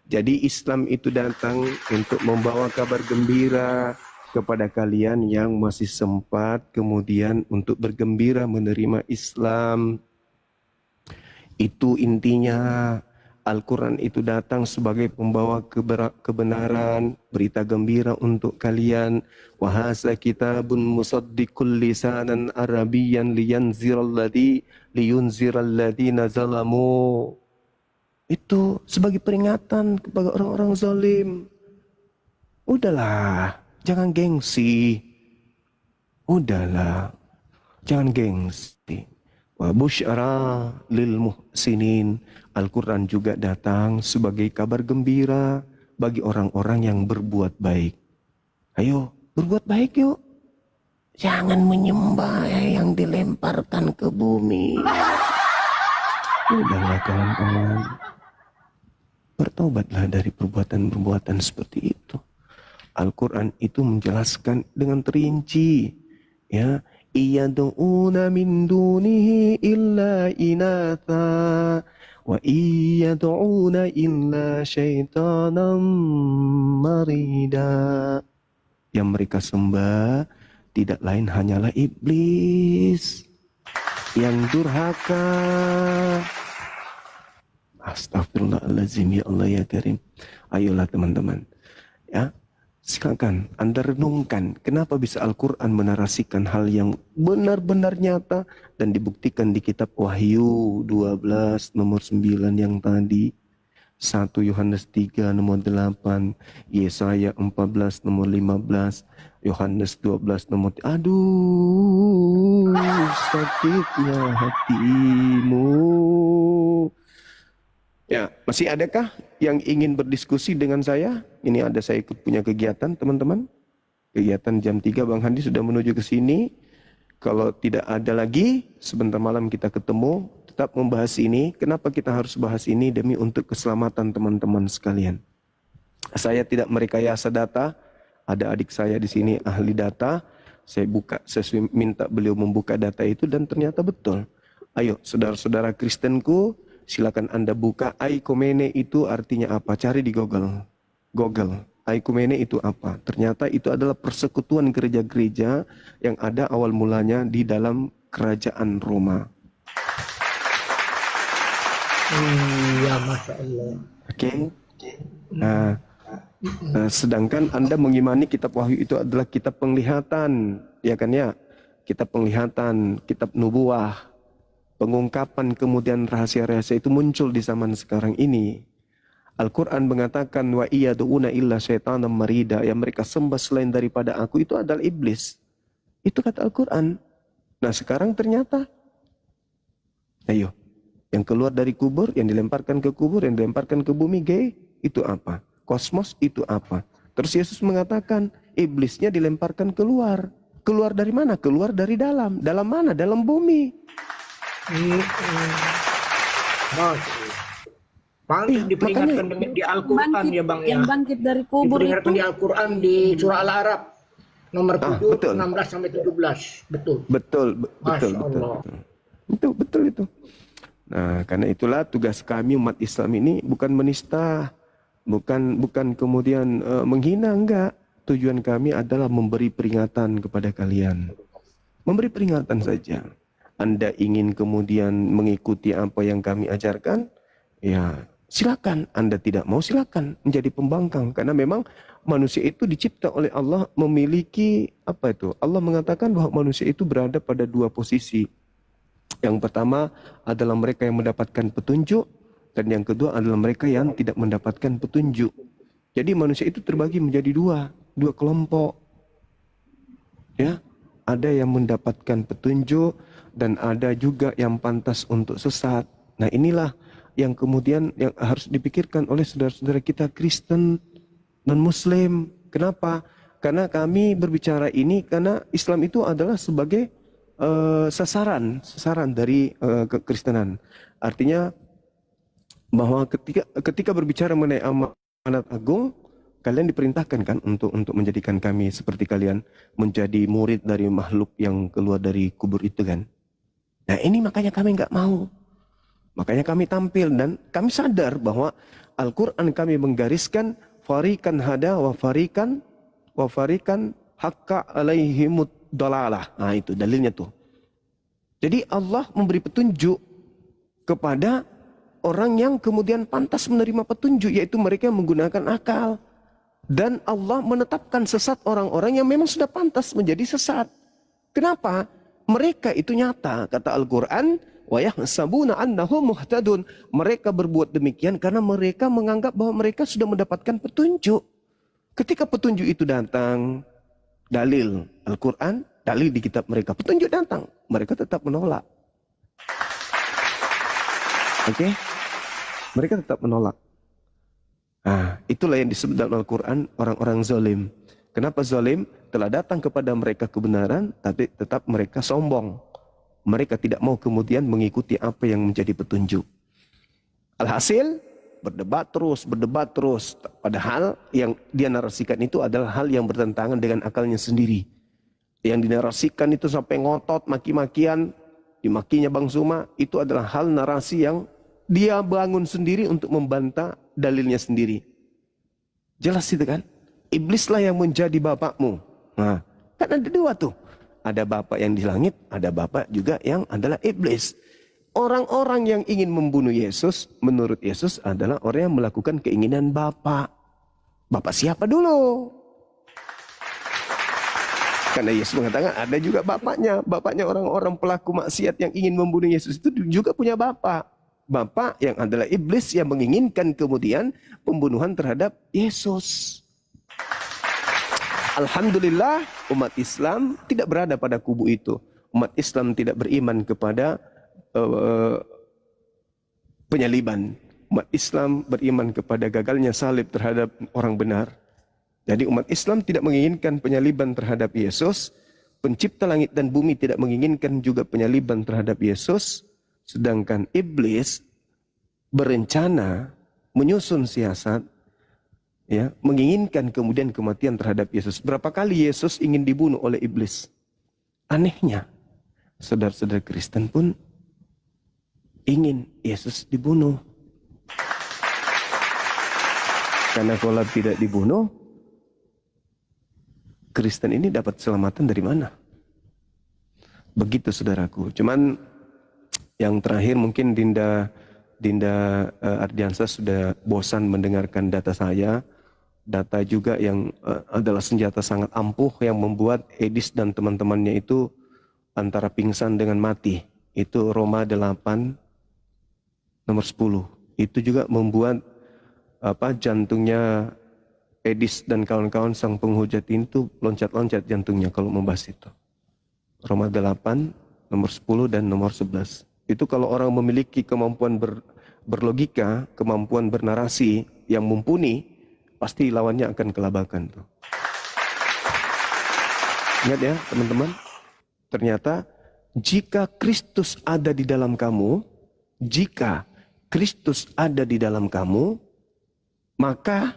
Jadi Islam itu datang untuk membawa kabar gembira kepada kalian yang masih sempat kemudian untuk bergembira menerima Islam. Itu intinya. Al-Quran itu datang sebagai pembawa kebenaran, berita gembira untuk kalian. Wahasa kitabun musaddiqul lisanan arabiyyan liyunziral ladina zalamu. Itu sebagai peringatan kepada orang-orang zalim. Udahlah, jangan gengsi. Udahlah, jangan gengsi. Wa busyara lil muhsinin. Al-Quran juga datang sebagai kabar gembira bagi orang-orang yang berbuat baik. Ayo, berbuat baik yuk. Jangan menyembah yang dilemparkan ke bumi. Udahlah kawan-kawan. Bertobatlah dari perbuatan-perbuatan seperti itu. Al-Quran itu menjelaskan dengan terinci. Ya, iyad'una min dunihi illa inatha. Wa iyad'una illa syaitanan marida. Yang mereka sembah tidak lain hanyalah iblis yang durhaka. Astagfirullahaladzim, ya Allah ya Karim. Ayolah teman-teman, ya, silakan Anda renungkan kenapa bisa Al-Quran menarasikan hal yang benar-benar nyata dan dibuktikan di kitab Wahyu 12 nomor 9 yang tadi, 1 Yohanes 3 nomor 8, Yesaya 14 nomor 15, Yohanes 12 nomor aduh sakitnya hatimu. Ya, masih adakah yang ingin berdiskusi dengan saya? Ini ada saya ikut punya kegiatan teman-teman. Kegiatan jam 3 Bang Handi sudah menuju ke sini. Kalau tidak ada lagi, sebentar malam kita ketemu. Tetap membahas ini. Kenapa kita harus bahas ini? Demi untuk keselamatan teman-teman sekalian. Saya tidak merekayasa data. Ada adik saya di sini ahli data. Saya minta beliau membuka data itu dan ternyata betul. Ayo saudara-saudara Kristenku, silakan Anda buka Aikomene itu artinya apa? Cari di Google. Aikomene itu apa? Ternyata itu adalah persekutuan gereja-gereja yang ada awal mulanya di dalam kerajaan Roma. Iya, Masya Allah. Oke. Nah, sedangkan Anda mengimani kitab Wahyu itu adalah kitab penglihatan, ya kan ya? Kitab penglihatan, kitab nubuah. Pengungkapan kemudian rahasia-rahasia itu muncul di zaman sekarang ini. Al-Quran mengatakan wa iyad'una illa syaitanan marida, yang mereka sembah selain daripada aku itu adalah iblis. Itu kata Al-Quran. Nah sekarang ternyata, ayo, yang keluar dari kubur, yang dilemparkan ke kubur, yang dilemparkan ke bumi, itu apa? Kosmos itu apa? Terus Yesus mengatakan iblisnya dilemparkan keluar. Keluar dari mana? Keluar dari dalam. Dalam mana? Dalam bumi. Pantas diperingatkan di Al-Quran ya Bang ya. Yang bangkit dari kubur diperingatkan itu. di Al-Quran di surah Al-A'raf nomor 7, 16 sampai 17. Betul. Betul. Betul itu. Nah, karena itulah tugas kami umat Islam ini bukan menista, bukan kemudian menghina, enggak. Tujuan kami adalah memberi peringatan kepada kalian. Memberi peringatan saja. Anda ingin kemudian mengikuti apa yang kami ajarkan, ya silakan. Anda tidak mau, silakan menjadi pembangkang. Karena memang manusia itu dicipta oleh Allah memiliki apa itu? Allah mengatakan bahwa manusia itu berada pada dua posisi. Yang pertama adalah mereka yang mendapatkan petunjuk, dan yang kedua adalah mereka yang tidak mendapatkan petunjuk. Jadi manusia itu terbagi menjadi dua kelompok. Ya, ada yang mendapatkan petunjuk dan ada juga yang pantas untuk sesat. Nah, inilah yang kemudian yang harus dipikirkan oleh saudara-saudara kita Kristen dan Muslim. Kenapa? Karena kami berbicara ini karena Islam itu adalah sebagai sasaran dari kekristenan. Artinya bahwa ketika berbicara mengenai amanat agung, kalian diperintahkan kan untuk menjadikan kami seperti kalian, menjadi murid dari makhluk yang keluar dari kubur itu kan. Nah, ini makanya kami nggak mau. Makanya kami tampil dan kami sadar bahwa Al-Quran kami menggariskan farikan hada wa farikan hakka alaihimud dalalah. Nah, itu dalilnya tuh. Jadi Allah memberi petunjuk kepada orang yang kemudian pantas menerima petunjuk, yaitu mereka yang menggunakan akal. Dan Allah menetapkan sesat orang-orang yang memang sudah pantas menjadi sesat. Kenapa? Mereka itu nyata, kata Al-Quran, wa yahsabuna annahum muhtadun. Mereka berbuat demikian karena mereka menganggap bahwa mereka sudah mendapatkan petunjuk. Ketika petunjuk itu datang, dalil Al-Quran, dalil di kitab mereka, petunjuk datang, mereka tetap menolak. Oke? Mereka tetap menolak. Nah, itulah yang disebut dalam Al-Quran orang-orang zalim. Kenapa zalim? Telah datang kepada mereka kebenaran, tapi tetap mereka sombong. Mereka tidak mau kemudian mengikuti apa yang menjadi petunjuk. Alhasil, berdebat terus. Padahal yang dia narasikan itu adalah hal yang bertentangan dengan akalnya sendiri. Yang dinarasikan itu sampai ngotot, maki-makian, dimakinya Bang Zuma, itu adalah hal narasi yang dia bangun sendiri untuk membantah dalilnya sendiri. Jelas itu kan? Iblislah yang menjadi bapakmu. Nah, kan ada dua tuh. Ada bapak yang di langit, ada bapak juga yang adalah iblis. Orang-orang yang ingin membunuh Yesus, menurut Yesus adalah orang yang melakukan keinginan bapak. Bapak siapa dulu? Karena Yesus mengatakan ada juga bapaknya. Bapaknya orang-orang pelaku maksiat yang ingin membunuh Yesus itu juga punya bapak. Bapak yang adalah iblis yang menginginkan kemudian pembunuhan terhadap Yesus. Alhamdulillah umat Islam tidak berada pada kubu itu. Umat Islam tidak beriman kepada penyaliban. Umat Islam beriman kepada gagalnya salib terhadap orang benar. Jadi umat Islam tidak menginginkan penyaliban terhadap Yesus. Pencipta langit dan bumi tidak menginginkan juga penyaliban terhadap Yesus. Sedangkan iblis berencana menyusun siasat, ya, menginginkan kemudian kematian terhadap Yesus. Berapa kali Yesus ingin dibunuh oleh iblis? Anehnya, saudara-saudara Kristen pun ingin Yesus dibunuh. Karena kalau tidak dibunuh, Kristen ini dapat keselamatan dari mana? Begitu saudaraku. Cuman yang terakhir mungkin Dinda Ardiansa sudah bosan mendengarkan data saya. Data juga yang adalah senjata sangat ampuh yang membuat Edis dan teman-temannya itu antara pingsan dengan mati. Itu Roma 8 nomor 10. Itu juga membuat jantungnya Edis dan kawan-kawan sang penghujat itu loncat-loncat jantungnya kalau membahas itu. Roma 8 nomor 10 dan nomor 11. Itu kalau orang memiliki kemampuan berlogika, kemampuan bernarasi yang mumpuni, pasti lawannya akan kelabakan tuh. Ingat ya teman-teman, ternyata jika Kristus ada di dalam kamu, maka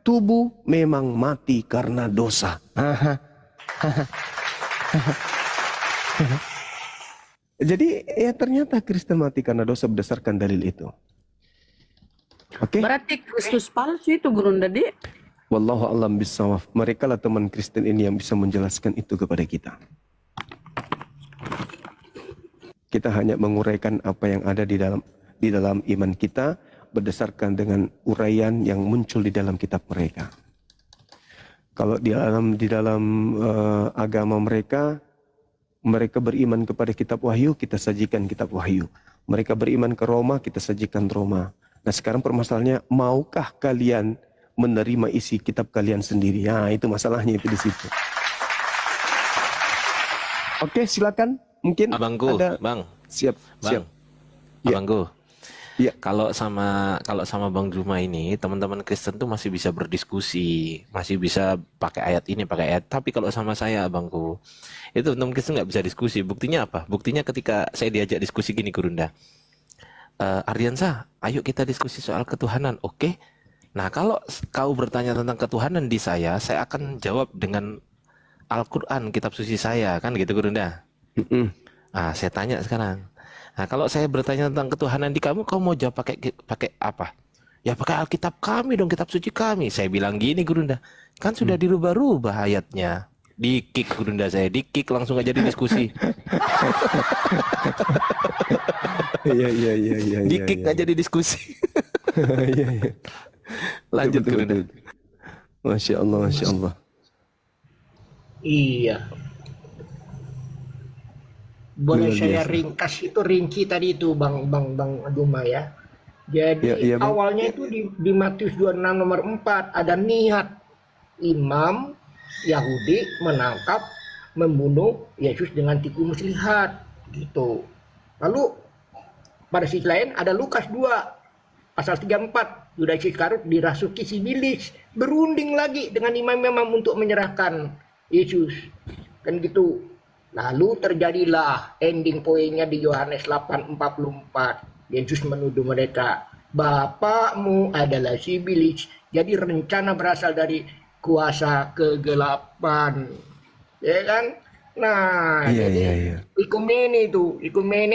tubuh memang mati karena dosa. Jadi ya ternyata Kristen mati karena dosa berdasarkan dalil itu. Oke? Berarti Kristus palsu itu Guru Dadi? Wallahu a'lam bishawab. Mereka lah teman Kristen ini yang bisa menjelaskan itu kepada kita. Kita hanya menguraikan apa yang ada di dalam iman kita berdasarkan dengan uraian yang muncul di dalam kitab mereka. Kalau di dalam agama mereka beriman kepada kitab wahyu, kita sajikan kitab wahyu. Mereka beriman ke Roma, kita sajikan Roma. Nah sekarang permasalahannya, maukah kalian menerima isi kitab kalian sendiri? Nah itu masalahnya itu di situ. Oke, silakan. Mungkin Abangku, ada. Bang. Siap, Bang. siap. Ya. Abangku. Ya. Kalau sama Bang Juma ini, teman-teman Kristen tuh masih bisa berdiskusi, masih bisa pakai ayat ini, pakai ayat. Tapi kalau sama saya, Abangku, itu teman-teman Kristen nggak bisa diskusi. Buktinya apa? Buktinya ketika saya diajak diskusi gini, Gurunda. Ardiansa, ayo kita diskusi soal ketuhanan, oke? Nah, kalau kau bertanya tentang ketuhanan di saya akan jawab dengan Al-Quran, kitab suci saya, kan gitu, Gurunda? Nah, saya tanya sekarang. Nah, kalau saya bertanya tentang ketuhanan di kamu, kau mau jawab pakai apa? Ya pakai Alkitab kami dong, kitab suci kami. Saya bilang gini, Gurunda, kan sudah dirubah-rubah ayatnya. Di-kick, Gurunda, saya di-kick langsung aja di diskusi. Iya. Di-kick aja di diskusi. Iya. Lanjut, Betul, Gurunda. betul. Masya Allah, Masya Allah. Iya. Boleh Luar saya biasa. ringkas itu rinci tadi itu Bang Juma ya. Jadi Iya, Bang. awalnya itu di Matius 26 nomor 4 ada niat imam Yahudi menangkap, membunuh Yesus dengan tipu muslihat gitu. Lalu pada sisi lain ada Lukas 2 pasal 34, Yudas Iskarot dirasuki si iblis, berunding lagi dengan imam-imam untuk menyerahkan Yesus. Kan gitu. Lalu terjadilah ending poinnya di Yohanes 8:44. Yesus menuduh mereka, Bapakmu adalah si iblis. Jadi rencana berasal dari kuasa kegelapan. Ya kan? Nah, Iya. Ikumene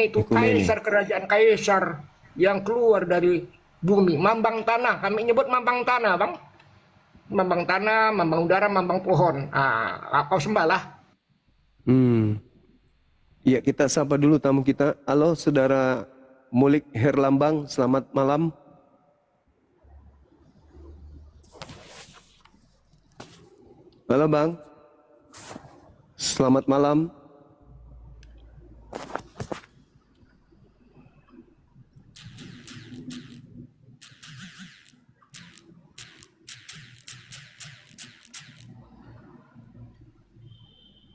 itu kaisar, kerajaan kaisar yang keluar dari bumi, mambang tanah. Kami nyebut mambang tanah, Bang. Mambang tanah, mambang udara, mambang pohon. Kau sembahlah. Ya, kita sapa dulu tamu kita. Halo, Saudara Mulik Herlambang, selamat malam. Halo, Bang. Selamat malam.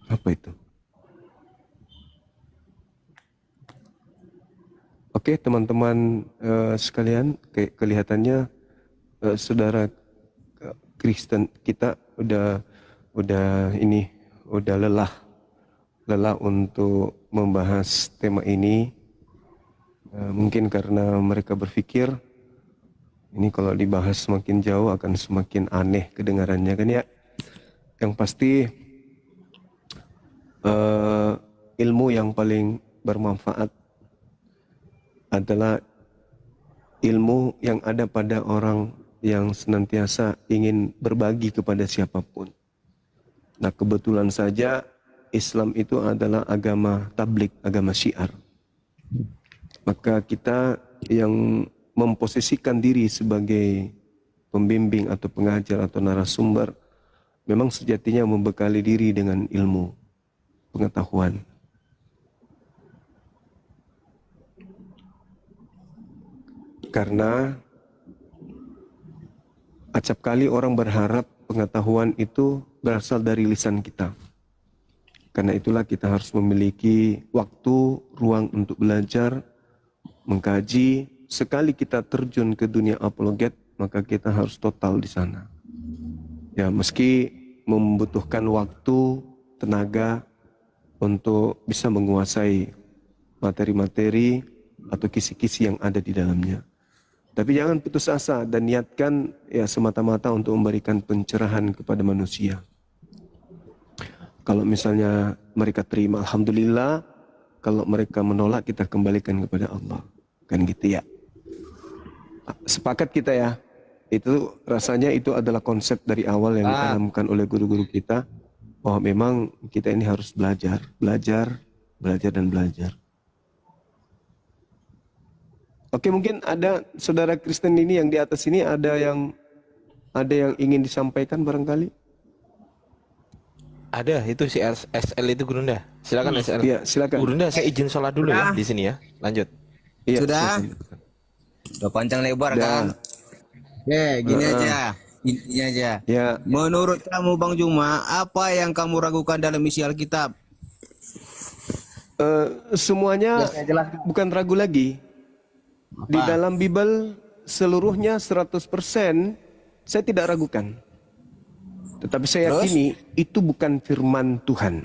Apa itu? Oke, teman-teman sekalian, kelihatannya saudara Kristen kita udah lelah untuk membahas tema ini. Mungkin karena mereka berpikir ini kalau dibahas semakin jauh akan semakin aneh kedengarannya, kan ya. Yang pasti ilmu yang paling bermanfaat adalah ilmu yang ada pada orang yang senantiasa ingin berbagi kepada siapapun. Nah, kebetulan saja Islam itu adalah agama tablik, agama syiar. Maka kita yang memposisikan diri sebagai pembimbing atau pengajar atau narasumber memang sejatinya membekali diri dengan ilmu, pengetahuan. Karena acap kali orang berharap pengetahuan itu berasal dari lisan kita. Karena itulah kita harus memiliki waktu, ruang untuk belajar, mengkaji. Sekali kita terjun ke dunia apologet, maka kita harus total di sana. Ya, meski membutuhkan waktu, tenaga untuk bisa menguasai materi-materi atau kisi-kisi yang ada di dalamnya. Tapi jangan putus asa dan niatkan ya semata-mata untuk memberikan pencerahan kepada manusia. Kalau misalnya mereka terima, alhamdulillah. Kalau mereka menolak, kita kembalikan kepada Allah. Kan gitu ya. Sepakat kita ya. Itu rasanya itu adalah konsep dari awal yang ditanamkan oleh guru-guru kita. Bahwa memang kita ini harus belajar dan belajar. Oke, mungkin ada saudara Kristen ini yang di atas ini ada yang ingin disampaikan barangkali. Ada, itu si SL itu Gurunda. Silakan SL. Iya, silakan. Gurunda, saya izin sholat dulu ya di sini ya. Lanjut. Iya, Sudah? silakan. Udah panjang lebar Udah. kan? Gini aja. Intinya aja. Ya. Menurut kamu Bang Juma, apa yang kamu ragukan dalam isi Alkitab? Semuanya Ya, saya jelaskan. bukan ragu lagi. Di dalam Bible seluruhnya 100% saya tidak ragukan. Tetapi saya yakini itu bukan firman Tuhan.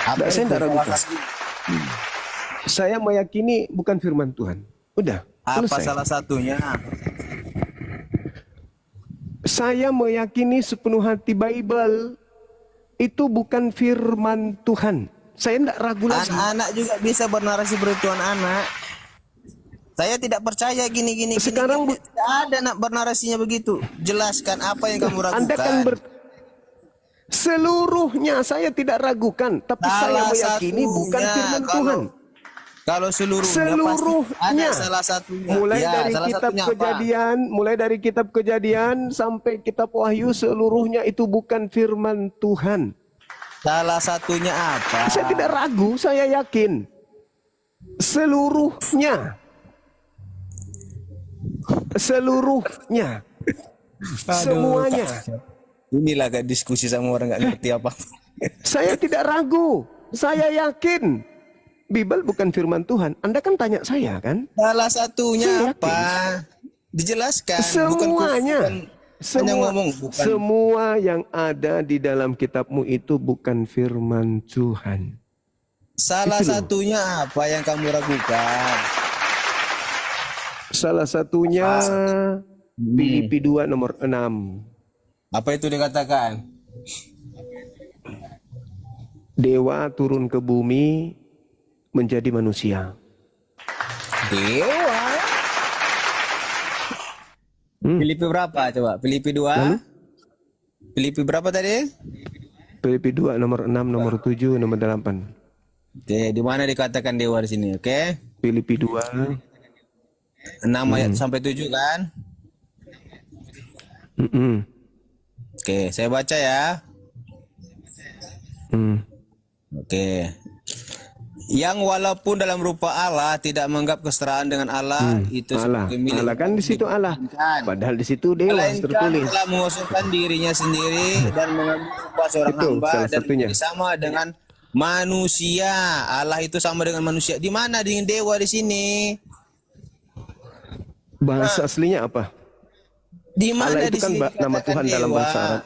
Apa Saya itu? tidak ragukan. Saya meyakini bukan firman Tuhan. Udah, Apa selesai. salah satunya? Saya meyakini sepenuh hati Bible itu bukan firman Tuhan. Saya tidak ragu lagi. Anak-anak juga bisa bernarasi begitu anak. Saya tidak percaya gini. Sekarang tidak ada nak bernarasinya begitu. Jelaskan apa yang kamu ragukan. Anda kan seluruhnya saya tidak ragukan, tapi saya meyakini bukan firman Tuhan. Kalau seluruhnya pasti ada salah satunya. Mulai Ya, dari salah kitab satunya apa? Kejadian, mulai dari kitab Kejadian sampai kitab Wahyu seluruhnya itu bukan firman Tuhan. Salah satunya apa? Saya tidak ragu, saya yakin. Seluruhnya. Seluruhnya. Semuanya. Inilah gak diskusi sama orang gak ngerti apa. Saya tidak ragu. Saya yakin. Bible bukan firman Tuhan. Anda kan tanya saya kan? Salah satunya Saya apa? Dijelaskan. Semuanya. Hanya ngomong. Bukan. Semua yang ada di dalam kitabmu itu bukan firman Tuhan. Salah Itu loh. satunya apa yang kamu ragukan? Salah satunya Filipi 2 nomor 6. Apa itu dikatakan? Dewa turun ke bumi menjadi manusia. Dewa. Filipi berapa coba? Filipi 2. Lalu? Filipi berapa tadi? Filipi 2 nomor 6, nomor 7, nomor 8. Oke, di mana dikatakan dewa di sini? Oke. Filipi 2 6 ayat sampai 7 kan? Oke, saya baca ya. Oke. Yang walaupun dalam rupa Allah tidak menganggap kesetaraan dengan Allah itu Allah. sebagai milik. Allah kan di situ Allah. Padahal di situ dewa Melainkan tertulis. telah mengosongkan dirinya sendiri dan mengambil rupa seorang Itu hamba salah dan satunya. menjadi sama dengan manusia. Allah itu sama dengan manusia. Di mana dengan dewa di sini? Bahasa aslinya apa? Di mana Allah di itu kan sini nama dikatakan Tuhan dalam dewa? bahasa Arab.